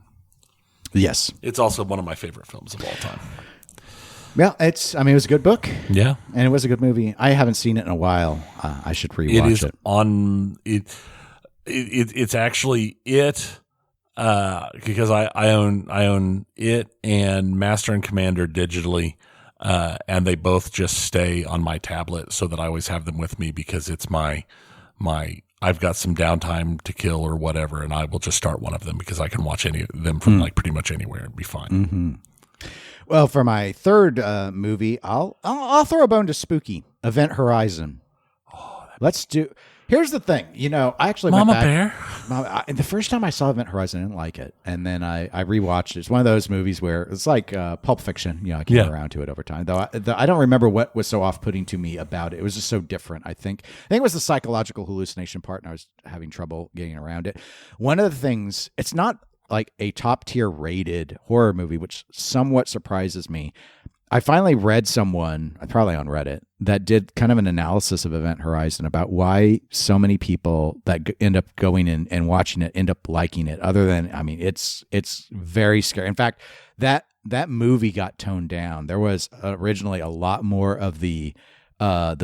Yes. It's also one of my favorite films of all time. Well, it was a good book. Yeah. And it was a good movie. I haven't seen it in a while. I should rewatch it. It's actually it. Because I own it and Master and Commander digitally, and they both just stay on my tablet so that I always have them with me because it's my I've got some downtime to kill or whatever, and I will just start one of them because I can watch any of them from like pretty much anywhere and be fine. Mm-hmm. Well, for my third movie, I'll throw a bone to Spooky Event Horizon. Let's do. Here's the thing, I actually Mama went back. Bear. The first time I saw Event Horizon, I didn't like it, and then I rewatched it. It's one of those movies where it's like Pulp Fiction. I came around to it over time. Though I don't remember what was so off-putting to me about it. It was just so different. I think it was the psychological hallucination part, and I was having trouble getting around it. One of the things, it's not like a top-tier rated horror movie, which somewhat surprises me. I finally read someone, probably on Reddit, that did kind of an analysis of Event Horizon about why so many people that end up going in and watching it end up liking it. Other than, it's very scary. In fact, that movie got toned down. There was originally a lot more of the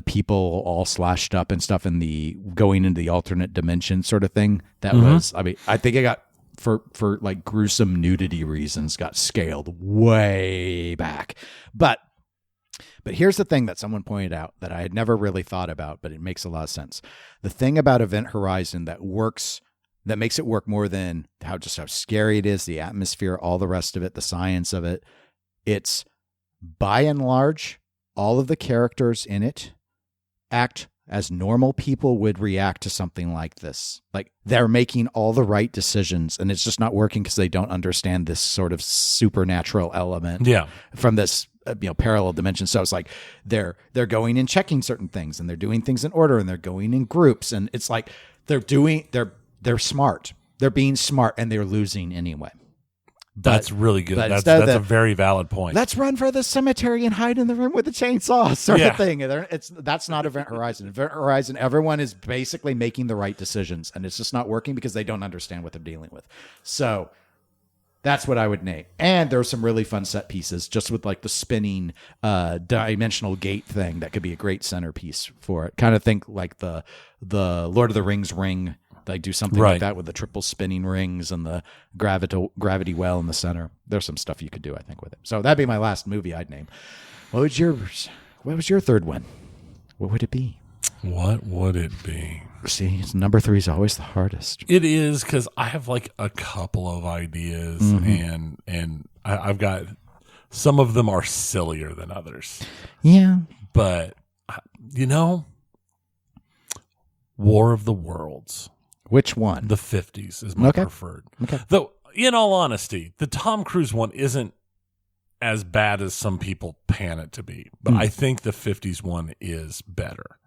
people all slashed up and stuff in the going into the alternate dimension sort of thing. That was, I think it got, for like gruesome nudity reasons, got scaled way back. But here's the thing that someone pointed out that I had never really thought about, but it makes a lot of sense. The thing about Event Horizon that makes it work more than how scary it is, the atmosphere, all the rest of it, the science of it, it's by and large, all of the characters in it act as normal people would react to something like this. Like they're making all the right decisions and it's just not working because they don't understand this sort of supernatural element from this parallel dimension. So it's like they're going and checking certain things and they're doing things in order and they're going in groups and it's like they're smart. They're being smart and they're losing anyway. That's really good. That's a very valid point. Let's run for the cemetery and hide in the room with the chainsaw sort of thing. That's not Event Horizon. Event Horizon, everyone is basically making the right decisions, and it's just not working because they don't understand what they're dealing with. So that's what I would name. And there are some really fun set pieces, just with like the spinning dimensional gate thing that could be a great centerpiece for it. Kind of think like the Lord of the Rings ring. Like do something like that with the triple spinning rings and the gravity well in the center. There's some stuff you could do, I think, with it. So that'd be my last movie I'd name. What was your third one? What would it be? What would it be? See, number 3 is always the hardest. It is because I have like a couple of ideas and I've got some of them are sillier than others. Yeah. But, War of the Worlds. Which one? The 50s is my preferred. Okay. Though, in all honesty, the Tom Cruise one isn't as bad as some people pan it to be. But I think the 50s one is better.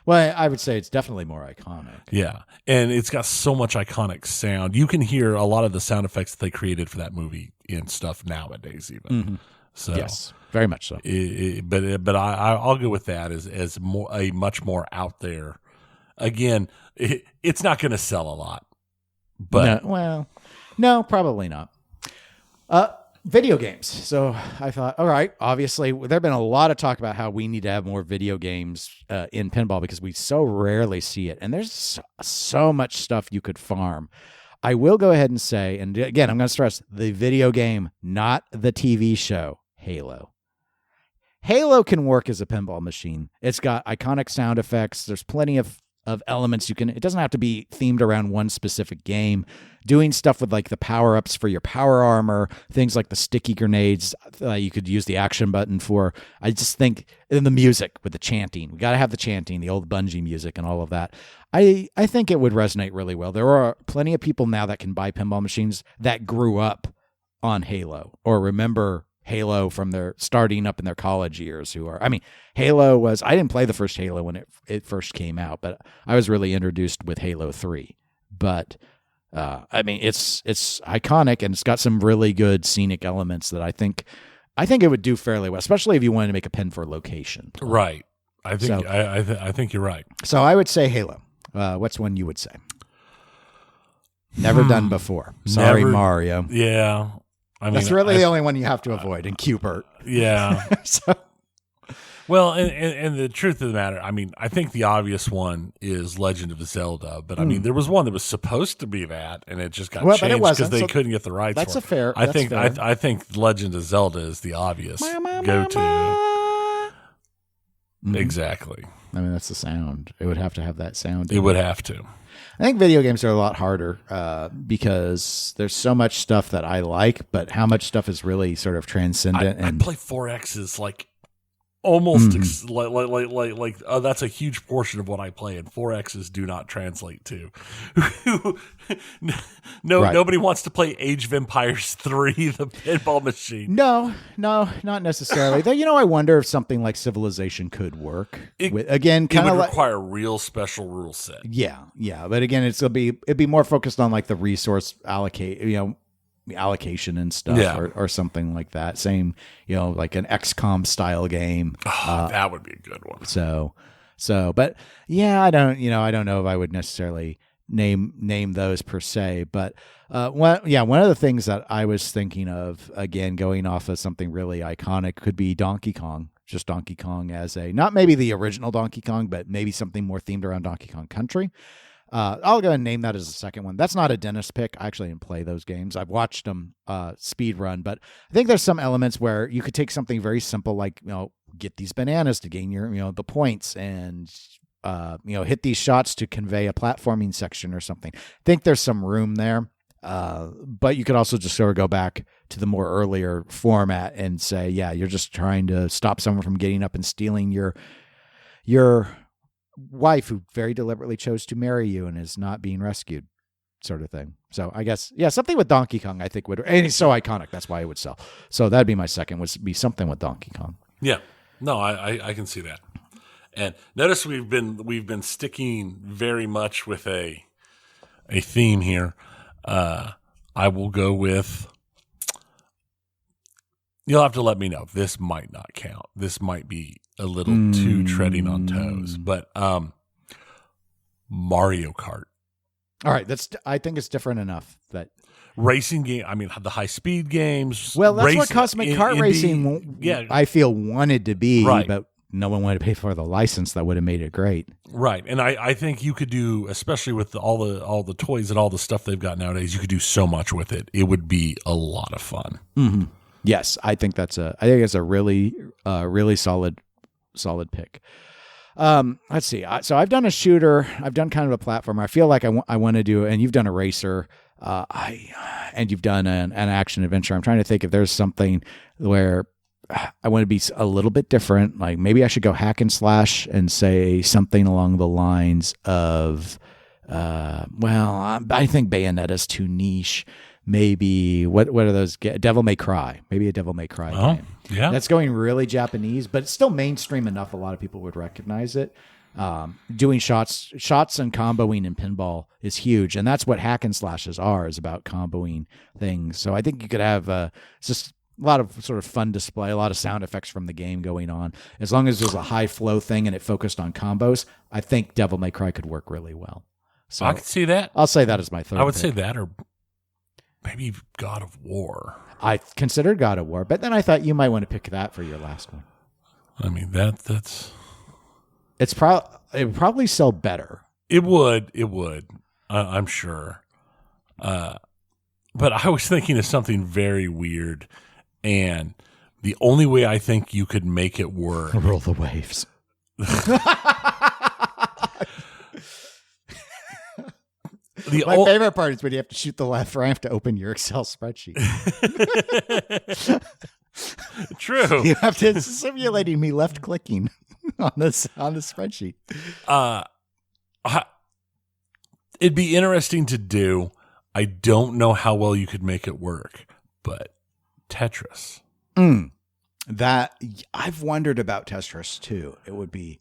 Well, I would say it's definitely more iconic. Yeah. And it's got so much iconic sound. You can hear a lot of the sound effects that they created for that movie in stuff nowadays even. Mm-hmm. So yes, very much so. But I'll go with that as a much more out there. Again, it's not going to sell a lot. But no, probably not. Video games. So I thought, all right, obviously there've been a lot of talk about how we need to have more video games in pinball because we so rarely see it. And there's so much stuff you could farm. I will go ahead and say, and again, I'm going to stress the video game, not the TV show, Halo. Halo can work as a pinball machine. It's got iconic sound effects. There's plenty of of elements you can. It doesn't have to be themed around one specific game. Doing stuff with like the power-ups for your power armor, things like the sticky grenades you could use the action button for. I just think, in the music with the chanting, we got to have the chanting, the old Bungie music and all of that. I think it would resonate really well. There are plenty of people now that can buy pinball machines that grew up on Halo or remember Halo from their starting up in their college years Halo was, I didn't play the first Halo when it first came out, but I was really introduced with Halo 3. But it's iconic and it's got some really good scenic elements that I think it would do fairly well, especially if you wanted to make a pin for location. Right. I think you're right. So I would say Halo. What's one you would say? Never done before. Sorry, Mario. Yeah. That's really the only one you have to avoid, and Cubert. Yeah. Well, and the truth of the matter, I think the obvious one is Legend of Zelda, but there was one that was supposed to be that, and it just got changed because they couldn't get the rights. That's for a fair. I think Legend of Zelda is the obvious go-to. Mm-hmm. Exactly. That's the sound. It would have to have that sound. It would have to. I think video games are a lot harder because there's so much stuff that I like, but how much stuff is really sort of transcendent. I play 4X's like almost that's a huge portion of what I play, and 4X's do not translate to. Nobody wants to play Age of Empires 3, the pinball machine. No, not necessarily. Though, I wonder if something like Civilization could work. It would require a real special rule set. Yeah, but again, it'd be more focused on like the resource allocation and stuff, or something like that. Same, like an XCOM style game. That would be a good one. But yeah, I don't know if I would necessarily name those per se. But one of the things that I was thinking of, again, going off of something really iconic, could be Donkey Kong. Just Donkey Kong as not maybe the original Donkey Kong, but maybe something more themed around Donkey Kong Country. I'll go ahead and name that as the second one. That's not a Dennis pick. I actually didn't play those games. I've watched them speed run, but I think there's some elements where you could take something very simple like, get these bananas to gain your, the points and, hit these shots to convey a platforming section or something. I think there's some room there. But you could also just sort of go back to the more earlier format and say, yeah, you're just trying to stop someone from getting up and stealing your wife who very deliberately chose to marry you and is not being rescued, sort of thing. So I guess, something with Donkey Kong I think would, and he's so iconic, that's why it would sell. So that'd be my second, would be something with Donkey Kong. Yeah, no, I can see that. And notice we've been sticking very much with a theme here. I will go with. You'll have to let me know. This might not count. This might be a little too treading on toes. But Mario Kart. All right, I think it's different enough that racing game. The high speed games. Well, that's what Cosmic Kart Racing. I feel wanted to be, right. But no one wanted to pay for the license that would have made it great. Right. And I think you could do, especially with all the toys and all the stuff they've got nowadays, you could do so much with it. It would be a lot of fun. Mm-hmm. Yes, I think it's a really solid pick. Let's see. So I've done a shooter. I've done kind of a platformer. I feel like I want to do, and you've done a racer. And you've done an action adventure. I'm trying to think if there's something where I want to be a little bit different. Like maybe I should go hack and slash and say something along the lines of, I think Bayonetta's too niche. Maybe what are those? Devil May Cry. Maybe a Devil May Cry game. Yeah, that's going really Japanese, but it's still mainstream enough. A lot of people would recognize it. Doing shots and comboing in pinball is huge, and that's what hack and slashes are, is about comboing things. So I think you could have just a lot of sort of fun display, a lot of sound effects from the game going on. As long as there's a high flow thing and it focused on combos, I think Devil May Cry could work really well. So I could see that. I'll say that as my third. I would pick. say that, or maybe God of War. I considered God of War, but then I thought you might want to pick that for your last one. That's. It would probably sell better. It would. I'm sure. But I was thinking of something very weird, and the only way I think you could make it work. Roll the waves. My favorite part is when you have to shoot the left or I have to open your Excel spreadsheet. True. You have to, it's simulating me left clicking on the spreadsheet. It'd be interesting to do. I don't know how well you could make it work, but Tetris. That I've wondered about Tetris too. It would be,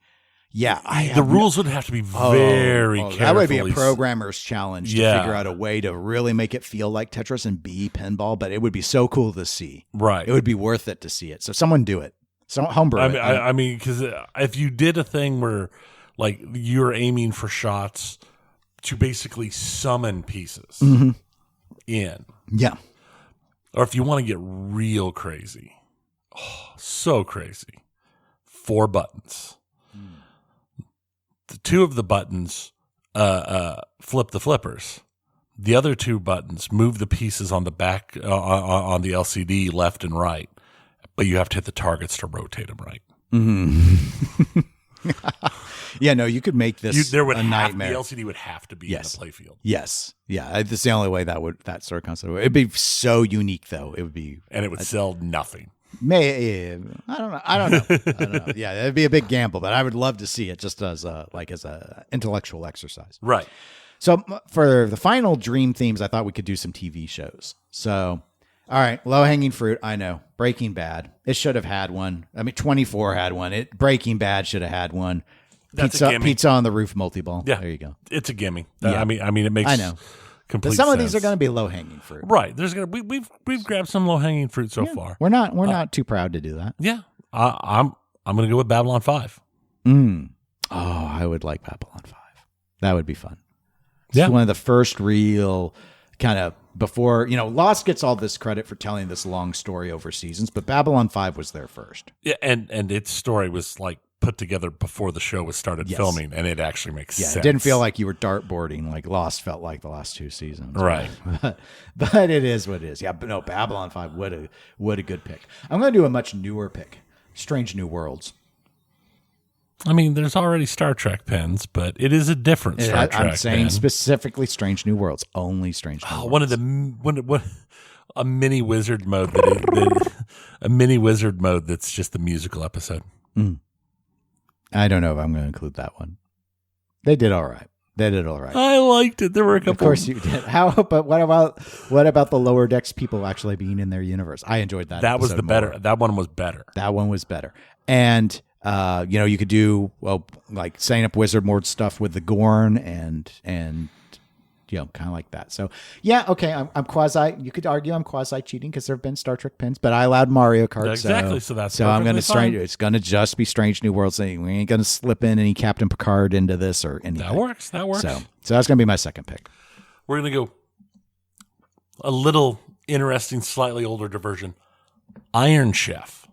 the rules would have to be very careful. That would be a programmer's challenge to figure out a way to really make it feel like Tetris and be pinball, but it would be so cool to see. Right. It would be worth it to see it. So someone do it. So homebrew it. I mean, because if you did a thing where like you're aiming for shots to basically summon pieces in. Yeah. Or if you want to get real crazy, so crazy, 4 buttons. The 2 of the buttons flip the flippers. The other 2 buttons move the pieces on the back on the LCD left and right, but you have to hit the targets to rotate them right. Yeah, no, you could make this a nightmare. The LCD would have to be in the playfield. Yes. Yeah, that's the only way that sort of concept. It'd be so unique, though. It would be, and it would sell nothing. I don't know. Yeah, it'd be a big gamble, but I would love to see it just as a intellectual exercise. Right. So for the final dream themes, I thought we could do some TV shows. So, all right, low hanging fruit. I know Breaking Bad. It should have had one. I mean, 24 had one. Breaking Bad should have had one. Pizza on the Roof multi-ball. Yeah, there you go. It's a gimme. Yeah. I mean, it makes. I know. Complete some sense. of these are going to be low hanging fruit, right? We've grabbed some low hanging fruit so far. We're not too proud to do that. Yeah, I'm going to go with Babylon 5. Oh, I would like Babylon 5. That would be fun. It's one of the first real kind of before Lost gets all this credit for telling this long story over seasons, but Babylon 5 was there first. Yeah, and its story was like put together before the show was started filming, and it actually makes sense. It didn't feel like you were dartboarding like Lost felt like the last 2 seasons. Right. But it is what it is. Yeah, but no, Babylon 5, what a good pick. I'm going to do a much newer pick, Strange New Worlds. I mean, there's already Star Trek pins, but it is a different Star Trek I'm saying pin. Specifically Strange New Worlds, only Strange New One Worlds. of a mini wizard mode that's just the musical episode. I don't know if I'm going to include that one. They did all right. I liked it. There were a couple. Of course you did. But what about the Lower Decks people actually being in their universe? I enjoyed that. That was the better. More. That one was better. And you could do like setting up wizard mode stuff with the Gorn and kind of like that. So yeah, okay. I'm quasi. You could argue I'm quasi cheating because there have been Star Trek pins, but I allowed Mario Kart. Exactly. So that's I'm going to It's going to just be Strange New Worlds. We ain't going to slip in any Captain Picard into this or anything. That works. So that's going to be my second pick. We're going to go a little interesting, slightly older version. Iron Chef.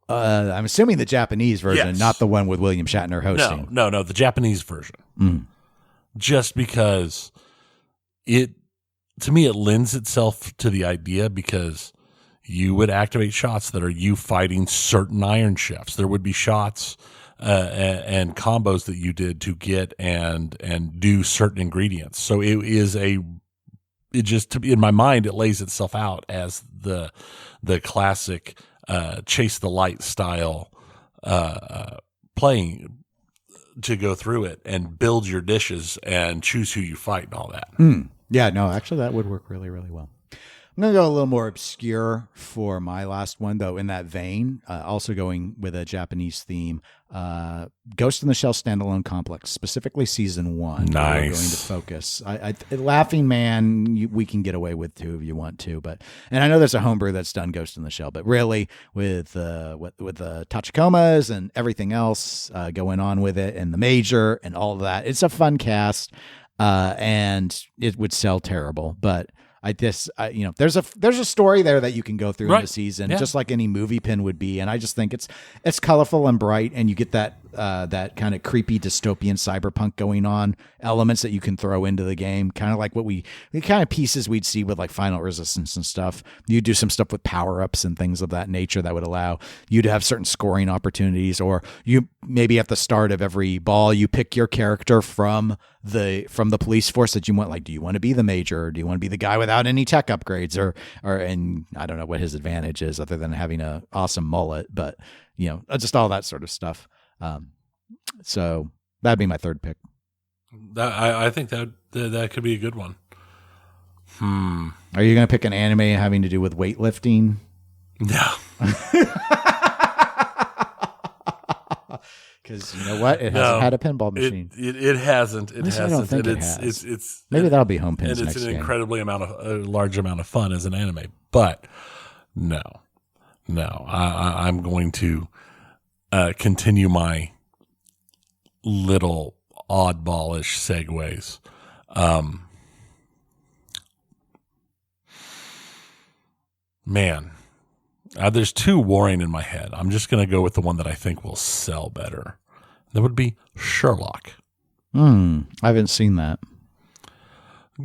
I'm assuming the Japanese version, not the one with William Shatner hosting. No, the Japanese version. Just because it lends itself to the idea because you would activate shots that are you fighting certain Iron Chefs. There would be shots and combos that you did to get and do certain ingredients. So in my mind, it lays itself out as the classic chase the light style playing to go through it and build your dishes and choose who you fight and all that. Yeah, no, actually that would work really, really well. I'm going to go a little more obscure for my last one, though, in that vein, also going with a Japanese theme. Ghost in the Shell Standalone Complex, specifically Season 1. Nice. We're going to focus. Laughing Man, we can get away with too if you want to. And I know there's a homebrew that's done Ghost in the Shell, but really with the Tachikomas and everything else going on with it and the Major and all of that, it's a fun cast and it would sell terrible, but there's a story there that you can go through in the season, just like any movie pin would be. And I just think it's colorful and bright, and you get that that kind of creepy dystopian cyberpunk going on, elements that you can throw into the game, kind of like the kind of pieces we'd see with like Final Resistance and stuff. You do some stuff with power-ups and things of that nature that would allow you to have certain scoring opportunities, or you maybe at the start of every ball, you pick your character from the police force that you want. Like, do you want to be the major, or do you want to be the guy without any tech upgrades, or and I don't know what his advantage is other than having a awesome mullet, but just all that sort of stuff. So that'd be my third pick. I think that could be a good one. Are you going to pick an anime having to do with weightlifting? No. Because you know what? It hasn't had a pinball machine. It hasn't. It hasn't. I don't think and it has. It's maybe that'll be Homepin's and next it's an game. a large amount of fun as an anime. But no, I'm going to continue my little oddballish segues. Man. There's two warring in my head. I'm just going to go with the one that I think will sell better. That would be Sherlock. I haven't seen that.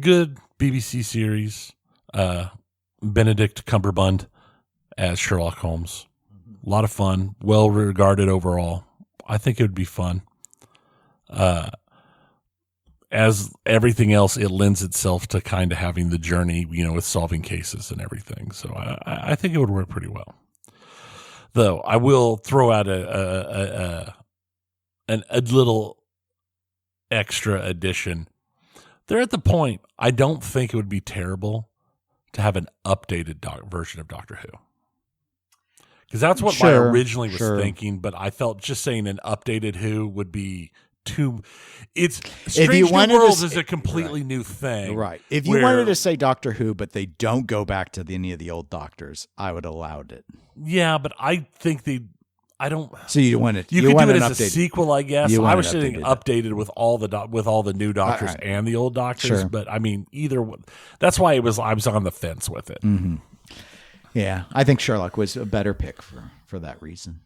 Good BBC series. Benedict Cumberbatch as Sherlock Holmes. A lot of fun. Well regarded overall. I think it would be fun. As everything else, it lends itself to kind of having the journey, with solving cases and everything. So I think it would work pretty well. Though I will throw out a little extra addition. They're at the point, I don't think it would be terrible to have an updated version of Doctor Who. Because that's what I originally was thinking, but I felt just saying an updated Who would be too. It's Strange New Worlds is a completely new thing, right? If you wanted to say Doctor Who, but they don't go back to any of the old Doctors, I would have allowed it. Yeah, but I think I don't. So you want it? You could do it as a sequel, I guess. I was saying updated with all the new Doctors and the old Doctors, but I mean either one. That's why I was on the fence with it. Mm-hmm. Yeah, I think Sherlock was a better pick for that reason.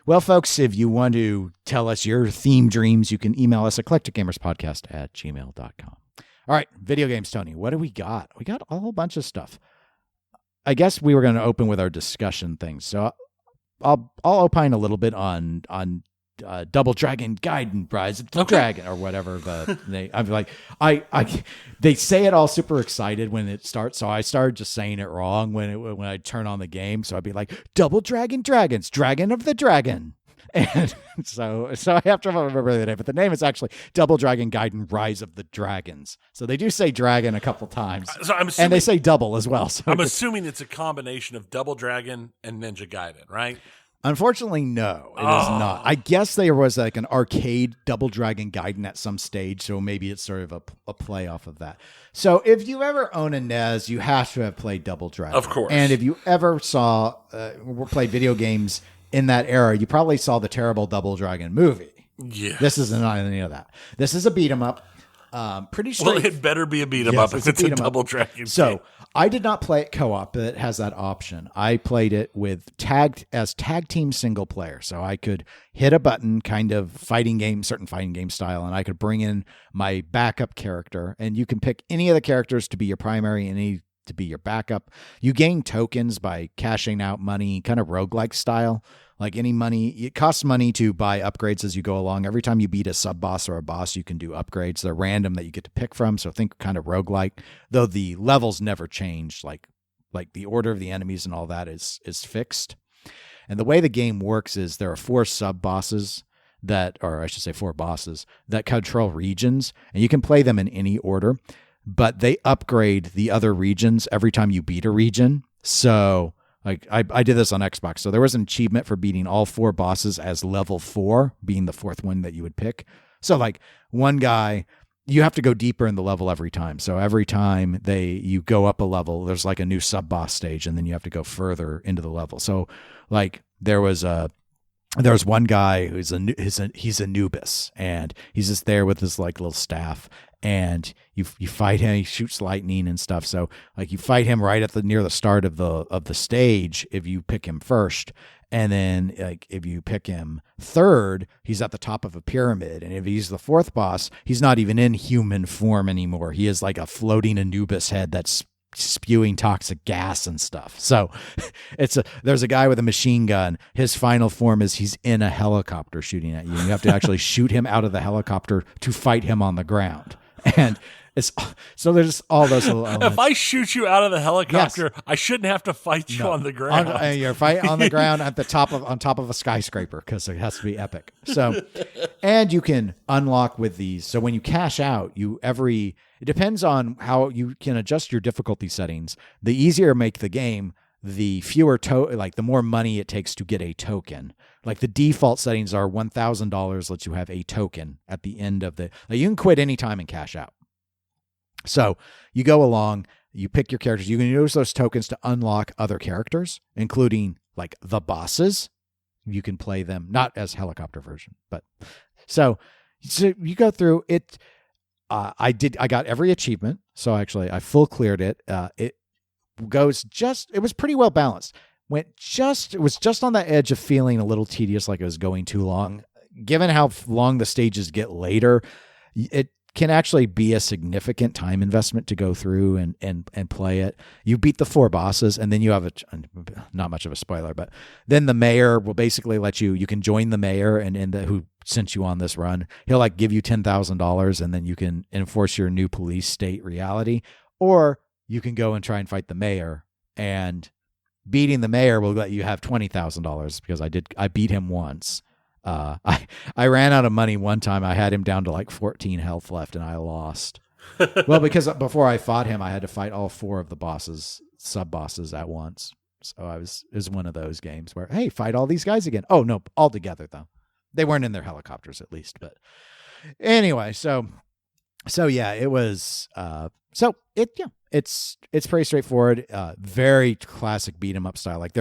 Well, folks, if you want to tell us your theme dreams, you can email us eclecticgamerspodcast@gmail.com. All right, video games, Tony. What do we got? We got a whole bunch of stuff. I guess we were going to open with our discussion things. So I'll opine a little bit on Double Dragon Gaiden, Rise of the Dragon, or whatever I'm like, they say it all super excited when it starts, so I started just saying it wrong when I turn on the game. So I'd be like, Double Dragon Dragons, Dragon of the Dragon, and so I have to remember the name, but the name is actually Double Dragon Gaiden, Rise of the Dragons. So they do say dragon a couple times, and they say double as well. So I'm assuming it's a combination of Double Dragon and Ninja Gaiden, right? Unfortunately, no, it is not. I guess there was like an arcade Double Dragon Gaiden at some stage, so maybe it's sort of a play off of that. So if you ever own a NES, you have to have played Double Dragon. Of course. And if you ever played video games in that era, you probably saw the terrible Double Dragon movie. Yeah. This is not any of that. This is a beat 'em up. Pretty straight. Well, it better be a beat 'em up if it's a Double Dragon. So I did not play it co-op, but it has that option. I played it with tag team single player. So I could hit a button, kind of certain fighting game style, and I could bring in my backup character. And you can pick any of the characters to be your primary, any to be your backup. You gain tokens by cashing out money, kind of roguelike style. Like any money, it costs money to buy upgrades as you go along. Every time you beat a sub boss or a boss, you can do upgrades. They're random that you get to pick from. So think kind of roguelike, though the levels never change. Like the order of the enemies and all that is fixed. And the way the game works is there are 4 sub bosses or I should say 4 bosses that control regions, and you can play them in any order, but they upgrade the other regions every time you beat a region. So like I did this on Xbox. So there was an achievement for beating all 4 bosses as level 4, being the 4th one that you would pick. So like one guy, you have to go deeper in the level every time. So every time you go up a level, there's like a new sub boss stage, and then you have to go further into the level. So like there was one guy he's Anubis, and he's just there with his like little staff, and you fight him. He shoots lightning and stuff. So like you fight him right at near the start of the stage if you pick him first, And then like if you pick him third, he's at the top of a pyramid. And if he's the fourth boss, he's not even in human form anymore. He is like a floating Anubis head that's spewing toxic gas and stuff. So there's a guy with a machine gun. His final form is he's in a helicopter shooting at you. You have to actually shoot him out of the helicopter to fight him on the ground. And so there's all those little elements. If I shoot you out of the helicopter, yes. I shouldn't have to fight you on the ground. You're fighting on the ground on top of a skyscraper because it has to be epic. So, and you can unlock with these. So when you cash out, it depends on how you can adjust your difficulty settings. The easier make the game, the fewer the more money it takes to get a token. Like the default settings are $1,000 lets you have a token at the end of you can quit anytime and cash out. So you go along, you pick your characters. You can use those tokens to unlock other characters, including like the bosses. You can play them, not as helicopter version, but so you go through it. I got every achievement. So actually I full cleared it. It was pretty well balanced. It was just on the edge of feeling a little tedious, like it was going too long. Given how long the stages get later, it can actually be a significant time investment to go through and play it. You beat the 4 bosses, and then you have not much of a spoiler, but then the mayor will basically let you can join the mayor who sent you on this run. He'll like give you $10,000, and then you can enforce your new police state reality, or you can go and try and fight the mayor, and beating the mayor will let you have $20,000 because I beat him once. I ran out of money one time. I had him down to like 14 health left, and I lost. Well, because before I fought him, I had to fight all 4 of the sub bosses at once. So it was one of those games where, hey, fight all these guys again. Oh no, all together though. They weren't in their helicopters at least, but anyway. So yeah, it was. It's pretty straightforward. Very classic beat 'em up style. Like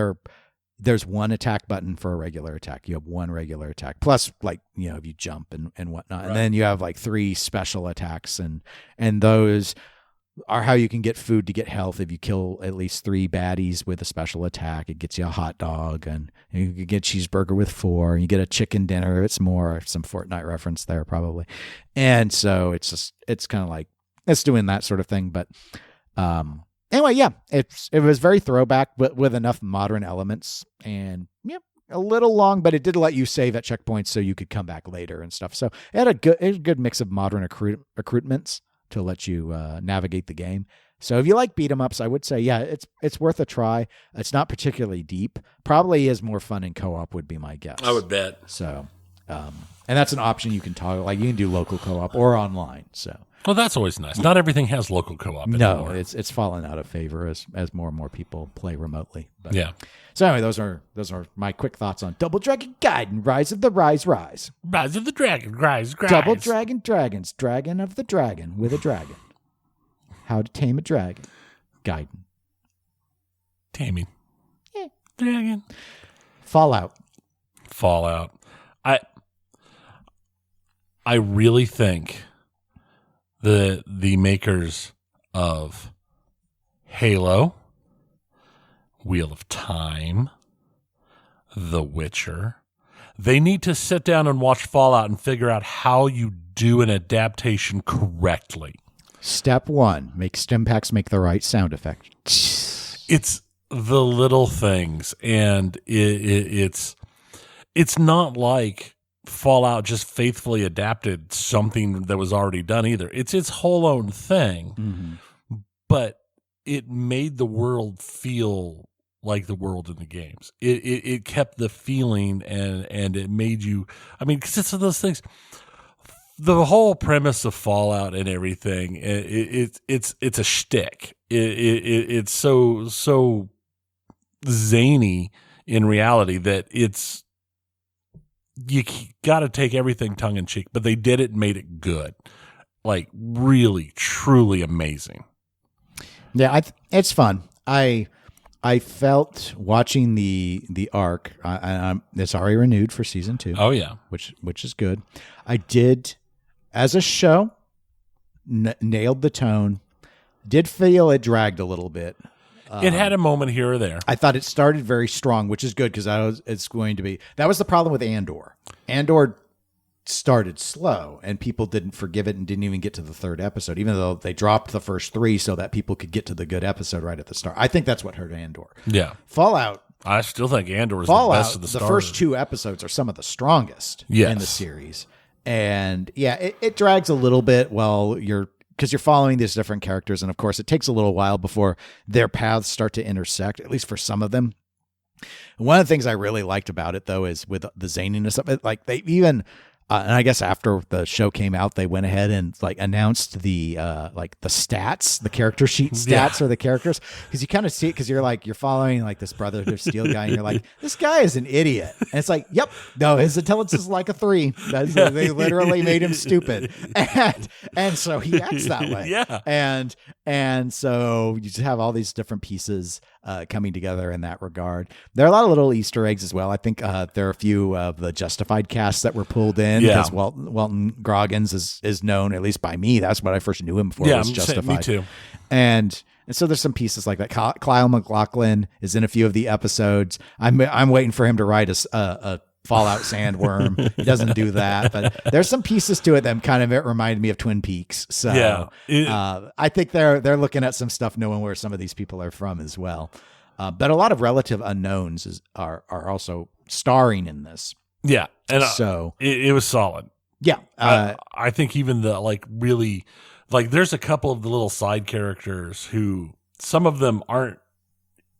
there's one attack button for a regular attack. You have one regular attack plus if you jump and whatnot. Right. And then you have like 3 special attacks and those are how you can get food to get health. If you kill at least 3 baddies with a special attack, it gets you a hot dog, and you can get a cheeseburger with 4, and you get a chicken dinner. It's more some Fortnite reference there probably. And so it's kind of like, it's doing that sort of thing. But, anyway, yeah, it was very throwback, but with enough modern elements, and a little long, but it did let you save at checkpoints so you could come back later and stuff. So it had a good mix of modern recruitments to let you navigate the game. So if you like beat 'em ups, I would say, yeah, it's worth a try. It's not particularly deep. Probably is more fun in co-op would be my guess. I would bet. So, and that's an option you can toggle. Like you can do local co-op or online. So. Well, that's always nice. Not everything has local co-op anymore. No, it's fallen out of favor as more and more people play remotely. But, yeah. So anyway, those are my quick thoughts on Double Dragon Gaiden, Rise of the Rise. Rise of the Dragon, Rise. Double Dragon Dragons, Dragon of the Dragon with a dragon. How to Tame a Dragon. Gaiden. Taming. Yeah. Dragon. Fallout. I really think the makers of Halo, Wheel of Time, The Witcher, they need to sit down and watch Fallout and figure out how you do an adaptation correctly. Step 1, make stim packs make the right sound effect. It's the little things, and it's not like Fallout just faithfully adapted something that was already done either. It's its whole own thing, but it made the world feel like the world in the games. It kept the feeling, and it made you. I mean, because it's one of those things. The whole premise of Fallout and everything, it's a shtick. It's so zany in reality that you got to take everything tongue in cheek, but they did it and made it good. Like really, truly amazing. Yeah, it's fun. I felt watching the arc. It's already renewed for season 2. Oh yeah, which is good. I did, as a show, nailed the tone. Did feel it dragged a little bit, It had a moment here or there. I thought it started very strong, which is good because that was the problem with Andor. Andor started slow and people didn't forgive it and didn't even get to the third episode, even though they dropped the first 3 so that people could get to the good episode right at the start. I think that's what hurt Andor. Yeah. Fallout. I still think Andor is the best of the starters. The first 2 episodes are some of the strongest in the series. And yeah, it drags a little bit because you're following these different characters. And of course, it takes a little while before their paths start to intersect, at least for some of them. One of the things I really liked about it, though, is with the zaniness of it, like they even, and I guess after the show came out, they went ahead and like announced the stats, the character sheet stats for the characters, because you kind of see it because you're following like this Brotherhood of Steel guy, and you're like, this guy is an idiot, and it's like, yep, no, his intelligence is like a 3. They literally made him stupid, and so he acts that way, and so you just have all these different pieces coming together in that regard. There are a lot of little Easter eggs as well. I think there are a few of the Justified casts that were pulled in because Walton Goggins is known, at least by me. That's what I first knew him for. Was Justified. Me too. And so there's some pieces like that. Kyle MacLachlan is in a few of the episodes. I'm waiting for him to write a Fallout Sandworm. He doesn't do that, but there's some pieces to it that kind of reminded me of Twin Peaks. So I think they're looking at some stuff, knowing where some of these people are from as well. But a lot of relative unknowns are also starring in this. Yeah, and so it was solid. Yeah, I think even the really there's a couple of the little side characters who some of them aren't.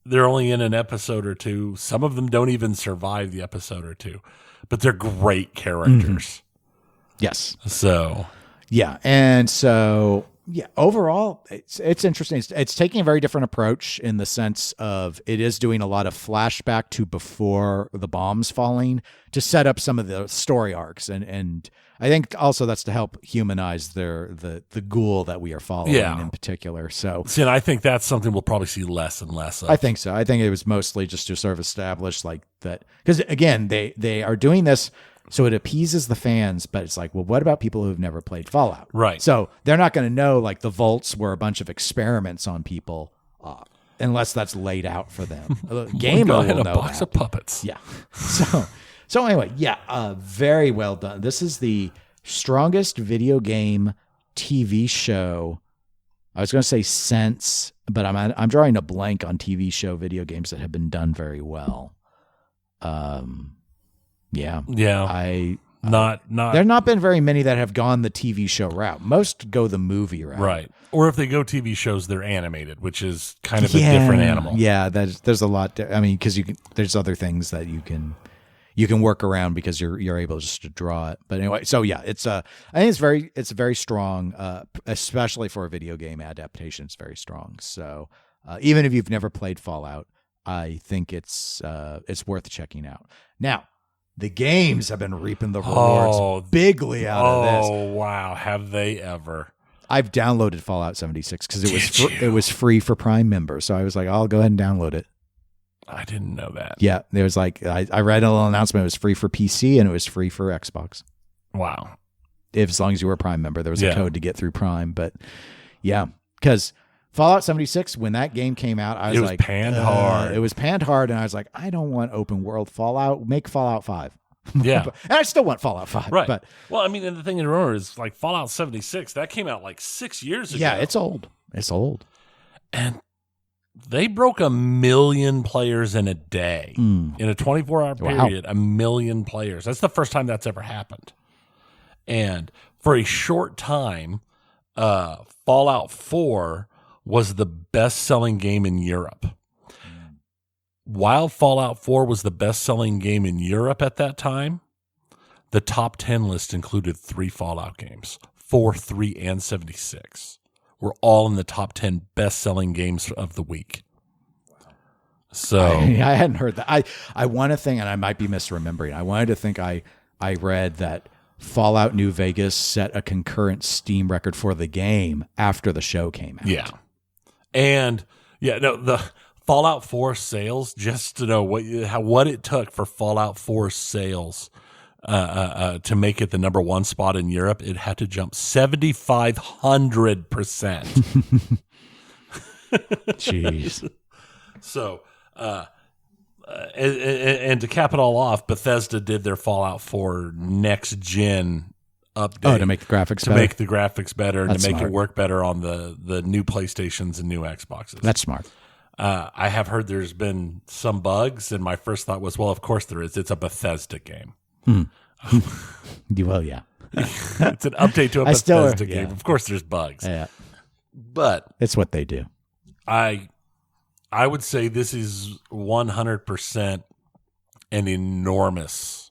They're only in an episode or 2. Some of them don't even survive the episode or 2, but they're great characters. Mm-hmm. Yes. So, yeah. And so, yeah, overall, it's interesting. It's taking a very different approach in the sense of it is doing a lot of flashback to before the bombs falling to set up some of the story arcs. And I think also that's to help humanize the ghoul that we are following in particular. So, and I think that's something we'll probably see less and less of. I think so. I think it was mostly just to sort of establish like that. Because again, they are doing this so it appeases the fans, but it's like, well, what about people who've never played Fallout? Right. So they're not going to know like the vaults were a bunch of experiments on people unless that's laid out for them. Gamer will know box of puppets. Yeah. So anyway, very well done. This is the strongest video game TV show. I was going to say since, but I'm drawing a blank on TV show video games that have been done very well. Yeah. Not there have not been very many that have gone the TV show route. Most go the movie route. Right. Or if they go TV shows, they're animated, which is kind of a different animal. Yeah, there's a lot. I mean, because there's other things that you can work around because you're able just to draw it. But anyway, so yeah, I think it's very strong, especially for a video game adaptation. It's very strong. So even if you've never played Fallout, I think it's worth checking out. Now, the games have been reaping the rewards bigly out of this. Oh wow, have they ever? I've downloaded Fallout 76 because it was free for Prime members. So I was like, I'll go ahead and download it. I didn't know that. Yeah, there was like I read a little announcement. It was free for PC and it was free for Xbox. Wow! As long as you were a Prime member, there was a code to get through Prime. But yeah, because Fallout 76, when that game came out, it was like panned hard. It was panned hard, and I was like, I don't want open world Fallout. Make Fallout 5. Yeah, and I still want Fallout 5. Right. But well, I mean, and the thing to remember is like Fallout 76 that came out like 6 years ago. Yeah, it's old. It's old, and they broke 1 million players in a day in a 24-hour period. Wow. 1 million players. That's the first time that's ever happened. And for a short time, Fallout 4 was the best-selling game in Europe. While Fallout 4 was the best-selling game in Europe at that time, the top 10 list included 3 Fallout games. 4, 3, and 76 were all in the top 10 best-selling games of the week. So I hadn't heard that. I want to think, and I might be misremembering, I wanted to think I read that Fallout New Vegas set a concurrent Steam record for the game after the show came out. Yeah. And the Fallout 4 sales, just to know what it took for Fallout 4 sales to make it the number 1 spot in Europe, it had to jump 7,500%. Jeez. So, and to cap it all off, Bethesda did their Fallout 4 next gen update. Oh, to make the graphics better? To make the graphics better, That's to make smart. it work better on the new PlayStations and new Xboxes. That's smart. I have heard there's been some bugs, and my first thought was, well, of course there is. It's a Bethesda game. Well, yeah. It's an update to a Bethesda game. Yeah. Of course there's bugs. Yeah. But It's what they do. I would say this is 100% an enormous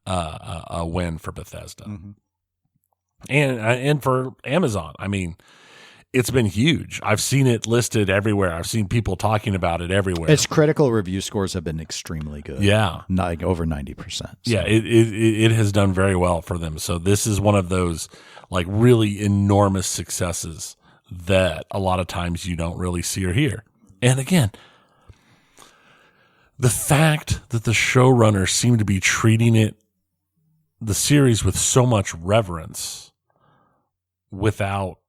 a win for Bethesda. Mm-hmm. And for Amazon. I mean, it's been huge. I've seen it listed everywhere. I've seen people talking about it everywhere. Its critical review scores have been extremely good. Yeah. Like over 90%. So. Yeah, it has done very well for them. So this is one of those like really enormous successes that a lot of times you don't really see or hear. And again, the fact that the showrunners seem to be treating the series with so much reverence while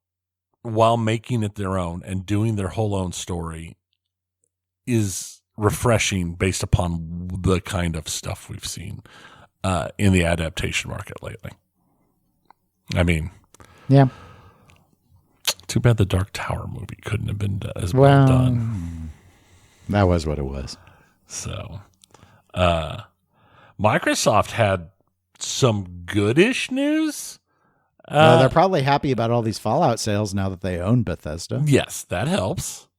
making it their own and doing their whole own story is refreshing based upon the kind of stuff we've seen in the adaptation market lately. I mean, yeah. Too bad the Dark Tower movie couldn't have been as well done. That was what it was. So, Microsoft had some goodish news. They're probably happy about all these Fallout sales now that they own Bethesda. Yes, that helps.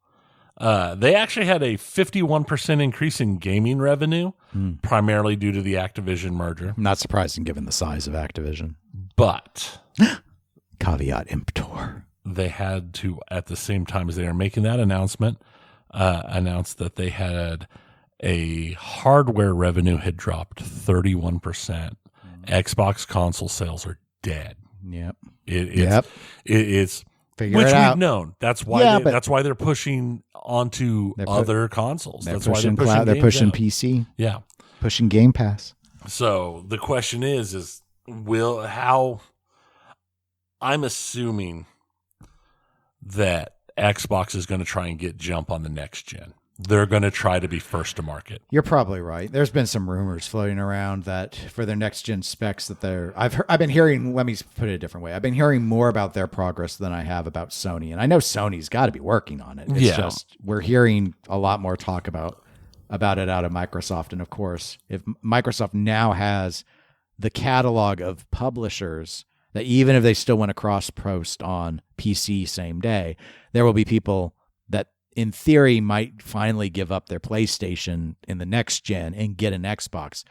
They actually had a 51% increase in gaming revenue, primarily due to the Activision merger. Not surprising given the size of Activision. But caveat emptor. They had to, at the same time as they were making that announcement, announce that they had a hardware revenue had dropped 31%. Xbox console sales are dead. Yep. It's Figure which it we've out. known. That's why. Yeah, that's why they're pushing onto other consoles. They're That's pushing why cloud. They're games pushing out. PC. Yeah. Pushing Game Pass. So the question is how? I'm assuming that Xbox is going to try and get jump on the next gen. They're going to try to be first to market. You're probably right. There's been some rumors floating around that for their next gen specs that I've been hearing, let me put it a different way. I've been hearing more about their progress than I have about Sony. And I know Sony's got to be working on it. It's just we're hearing a lot more talk about it out of Microsoft. And of course, if Microsoft now has the catalog of publishers that even if they still want to cross post on PC same day, there will be people that in theory might finally give up their PlayStation in the next gen and get an Xbox.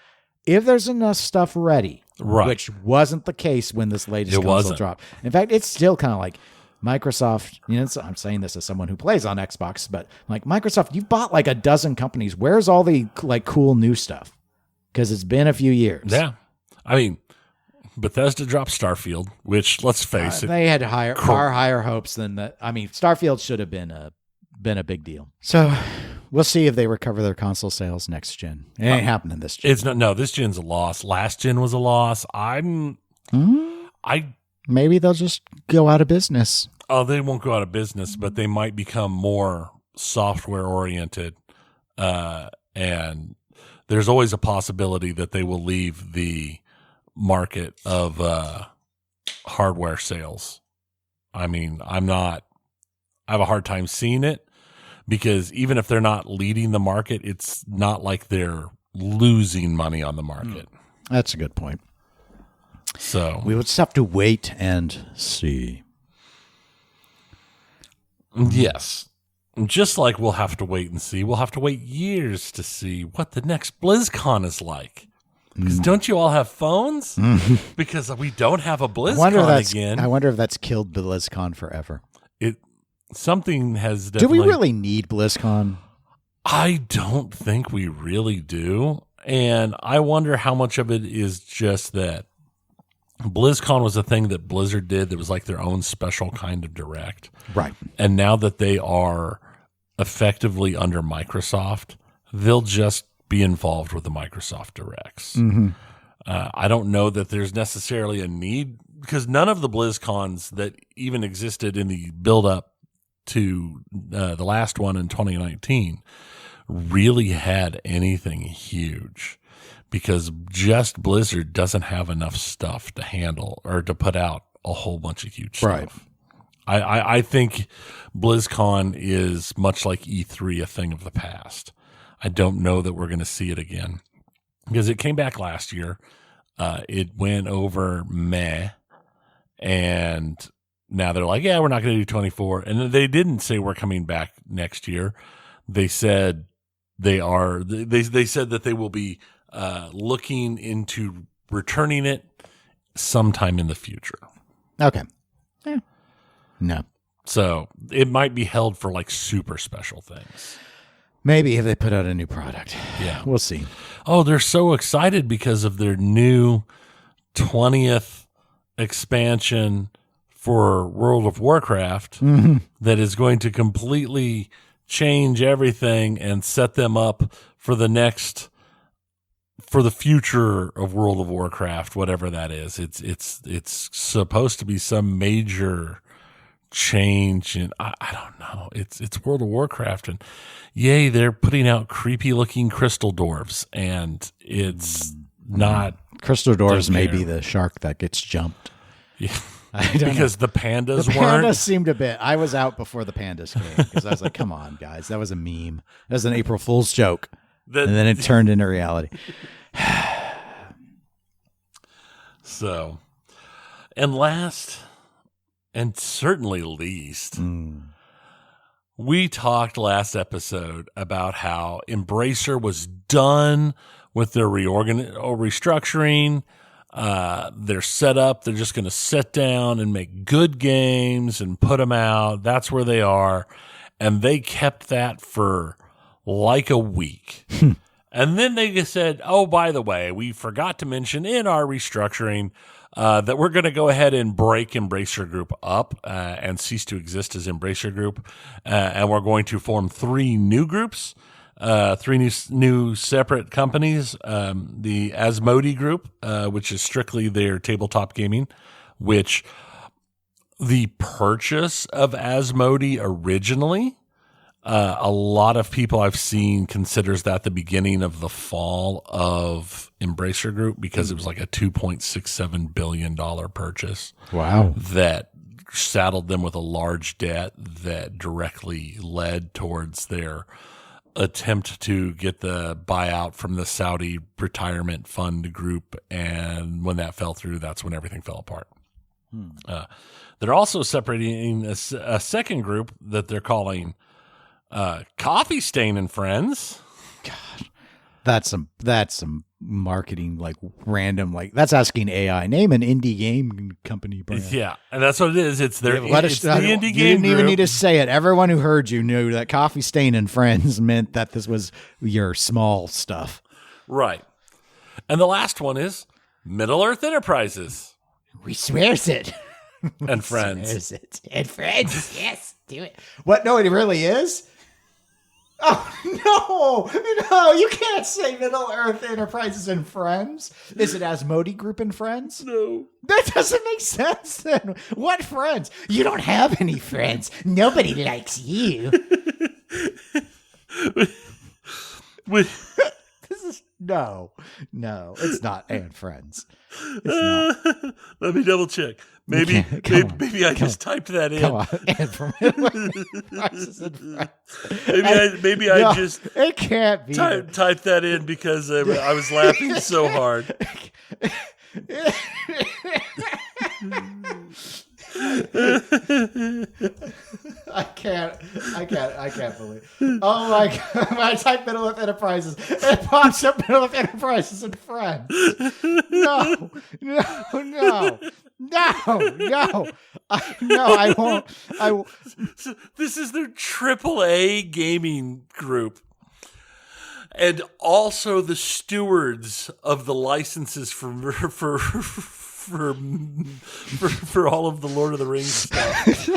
If there's enough stuff ready, right. Which wasn't the case when this latest console dropped. In fact, it's still kind of like Microsoft, I'm saying this as someone who plays on Xbox, but like Microsoft, you've bought like a dozen companies. Where's all the like cool new stuff? Because it's been a few years. Yeah. I mean, Bethesda dropped Starfield, which let's face it. They had far higher hopes than that. I mean, Starfield should have been a big deal. So we'll see if they recover their console sales next gen. It ain't happening this gen. It's not. No, this gen's a loss. Last gen was a loss. Maybe they'll just go out of business. Oh, they won't go out of business, but they might become more software oriented. And there's always a possibility that they will leave the market of hardware sales. I mean, I have a hard time seeing it because even if they're not leading the market, it's not like they're losing money on the market. That's a good point. So we would just have to wait and see. Yes. Just like we'll have to wait and see, we'll have to wait years to see what the next BlizzCon is like. Because don't you all have phones? Because we don't have a BlizzCon again. I wonder if that's killed BlizzCon forever. Something has definitely... Do we really need BlizzCon? I don't think we really do. And I wonder how much of it is just that BlizzCon was a thing that Blizzard did that was like their own special kind of direct. Right. And now that they are effectively under Microsoft, they'll just be involved with the Microsoft Directs. Mm-hmm. I don't know that there's necessarily a need because none of the BlizzCons that even existed in the build up to the last one in 2019 really had anything huge, because just Blizzard doesn't have enough stuff to handle or to put out a whole bunch of huge stuff. I think BlizzCon is much like E3, a thing of the past. I don't know that we're going to see it again, because it came back last year. It went over meh, and now they're like, yeah, we're not going to do 24. And they didn't say we're coming back next year. They said they said that they will be looking into returning it sometime in the future. Okay. Yeah. No. So it might be held for like super special things. Maybe if they put out a new product. Yeah. We'll see. Oh, they're so excited because of their new 20th expansion for World of Warcraft that is going to completely change everything and set them up for the future of World of Warcraft, whatever that is. It's supposed to be some major change, and I don't know. It's World of Warcraft, and yay, they're putting out creepy looking crystal dwarves, and it's not crystal dwarves. May be the shark that gets jumped. Yeah. Because the pandas the weren't. Pandas seemed a bit. I was out before the pandas came, because I was like, "Come on, guys, that was a meme. That was an April Fool's joke," and then it turned into reality. So, and last, and certainly least, we talked last episode about how Embracer was done with their restructuring. They're set up. They're just going to sit down and make good games and put them out. That's where they are. And they kept that for like a week. And then they just said, oh, by the way, we forgot to mention in our restructuring that we're going to go ahead and break Embracer Group up and cease to exist as Embracer Group. And we're going to form 3 new groups. 3 new separate companies, the Asmodee Group, which is strictly their tabletop gaming, which the purchase of Asmodee originally, a lot of people I've seen considers that the beginning of the fall of Embracer Group, because it was like a $2.67 billion purchase. Wow. That saddled them with a large debt that directly led towards their attempt to get the buyout from the Saudi retirement fund group. And when that fell through, that's when everything fell apart. They're also separating a second group that they're calling Coffee Stain and Friends. God, that's some marketing, like random, like that's asking AI name an indie game company brand. Yeah, and that's what it is. It's their the indie game. You didn't even group. need to say it. Everyone who heard you knew that Coffee Stain and Friends meant that this was your small stuff. Right. And the last one is Middle Earth Enterprises. We swears it. And Friends. Swears it. And Friends. Yes, do it. What? No, it really is? Oh, no, you can't say Middle Earth Enterprises and Friends. Is it Asmodee Group and Friends? No. That doesn't make sense then. What friends? You don't have any friends. Nobody likes you. This is no, it's not and Friends. It's not. Let me double check. Maybe I just typed that in. Come on. And from Enterprises and Friends. I just it can't be typed that in because I was laughing so hard. I can't believe. Oh my God! When I type Middle of Enterprises, it pops up Middle of Enterprises and Friends. No, I won't. So this is their AAA gaming group, and also the stewards of the licenses for all of the Lord of the Rings stuff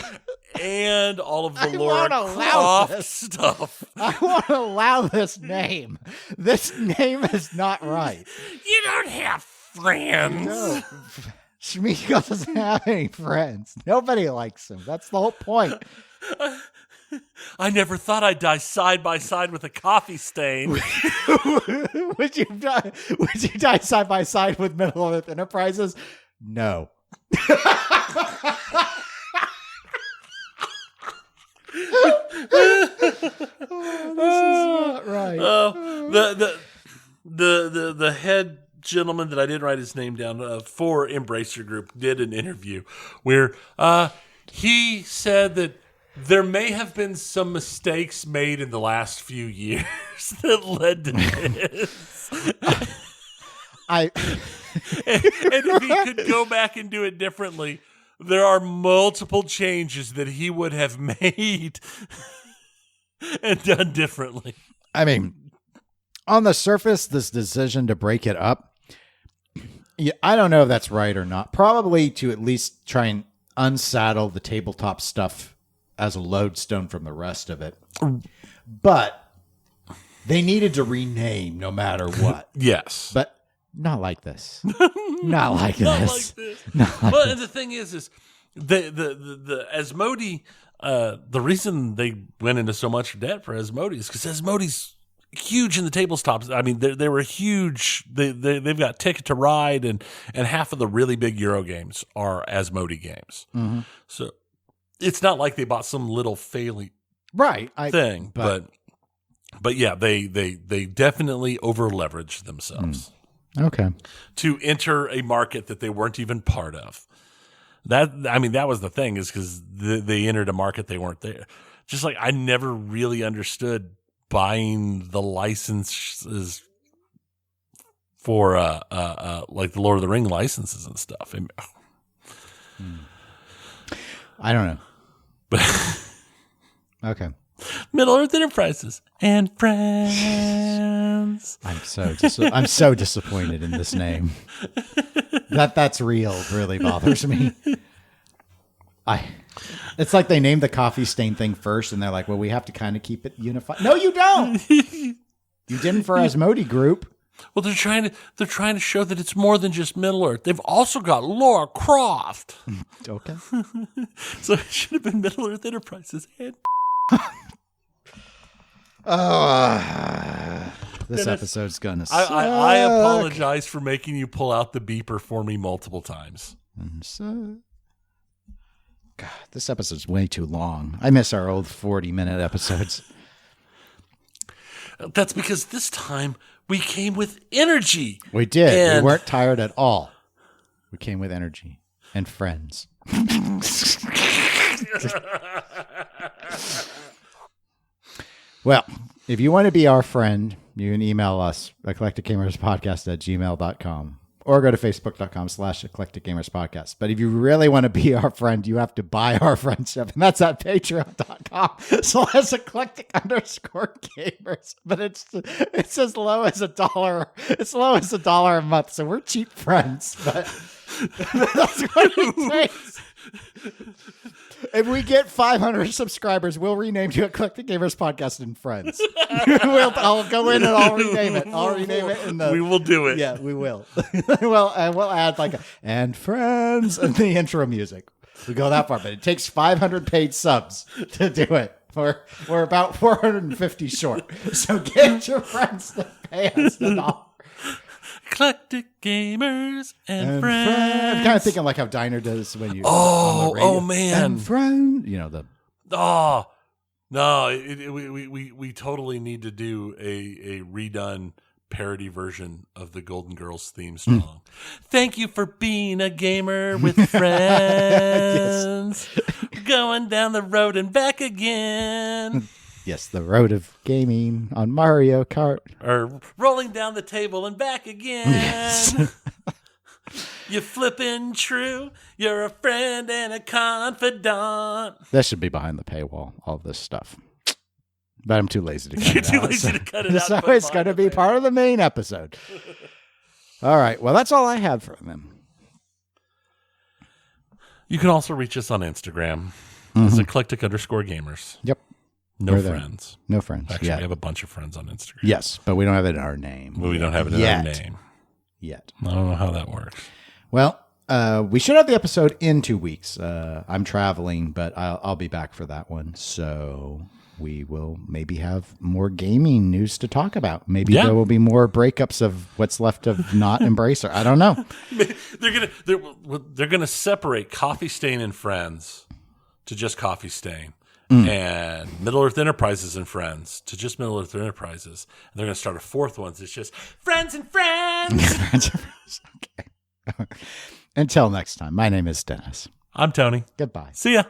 and all of the Lara Croft stuff. I want to allow this name. This name is not right. You don't have friends. No. Shmiko doesn't have any friends. Nobody likes him. That's the whole point. I never thought I'd die side by side with a coffee stain. Would you die side by side with Middle Earth Enterprises? No. This is not right. The head gentleman that I didn't write his name down for Embracer Group did an interview where he said that there may have been some mistakes made in the last few years that led to this. And if he could go back and do it differently, there are multiple changes that he would have made and done differently. I mean, on the surface, this decision to break it up, I don't know if that's right or not. Probably to at least try and unsaddle the tabletop stuff as a lodestone from the rest of it. But they needed to rename no matter what. Yes. But not like this. Not like this. Well, and the thing is the Asmodee, the reason they went into so much debt for Asmodee is because Asmodee's huge in the tabletops. I mean, they were huge. They've got Ticket to Ride, and half of the really big Euro games are Asmodee games. Mm-hmm. So it's not like they bought some little failing thing, but yeah, they definitely over leveraged themselves. Okay. To enter a market that they weren't even part of. That was the thing, is because they entered a market they weren't there. Just like I never really understood buying the licenses for like the Lord of the Ring licenses and stuff. I don't know. But okay. Middle Earth Enterprises and Friends. I'm so disappointed in this name. That's real really bothers me. It's like they named the coffee stain thing first, and they're like, "Well, we have to kind of keep it unified." No, you don't. You didn't for Asmodee Group. Well, they're trying to show that it's more than just Middle Earth. They've also got Lara Croft. Okay. So it should have been Middle Earth Enterprises and. This episode's gonna suck. I apologize for making you pull out the beeper for me multiple times. God, this episode's way too long. I miss our old 40-minute episodes. That's because this time we came with energy. We did. We weren't tired at all. We came with energy and friends. Well, if you want to be our friend, you can email us, eclecticgamerspodcast@gmail.com, or go to facebook.com/eclecticgamerspodcast. But if you really want to be our friend, you have to buy our friendship, and that's at patreon.com/eclectic_gamers. But it's as low as $1. It's low as $1 a month, so we're cheap friends. But that's what it takes. If we get 500 subscribers, we'll rename you Eclectic Gamers Podcast and Friends. I'll go in and I'll rename it. We will do it. Yeah, we will. Well, and we'll add and Friends and the intro music. We go that far, but it takes 500 paid subs to do it. We're about 450 short. So get your friends to pay us $1. Eclectic Gamers and Friends. I'm kind of thinking like how Diner does when you. Oh man, and Friends. You know the. Oh no, we totally need to do a redone parody version of the Golden Girls theme song. Thank you for being a gamer with friends. Going down the road and back again. Yes, the road of gaming on Mario Kart. Or rolling down the table and back again. Yes. You flippin' true. You're a friend and a confidant. That should be behind the paywall, all this stuff. But I'm too lazy to cut it out. You're too lazy to cut it out. So it's going to be part of the main episode. All right. Well, that's all I have for them. You can also reach us on Instagram. It's eclectic_gamers. Yep. No friends. No friends. Actually, we have a bunch of friends on Instagram. Yes, but we don't have it in our name. Well, we don't have it in our name. Yet. I don't know how that works. Well, We should have the episode in 2 weeks. I'm traveling, but I'll be back for that one. So we will maybe have more gaming news to talk about. Maybe there will be more breakups of what's left of not Embracer. I don't know. They're gonna separate Coffee Stain and Friends to just Coffee Stain, and Middle Earth Enterprises and Friends to just Middle Earth Enterprises. And they're gonna start a fourth one. It's just Friends and Friends. Friends and Friends. Okay. Until next time, my name is Dennis. I'm Tony. Goodbye. See ya.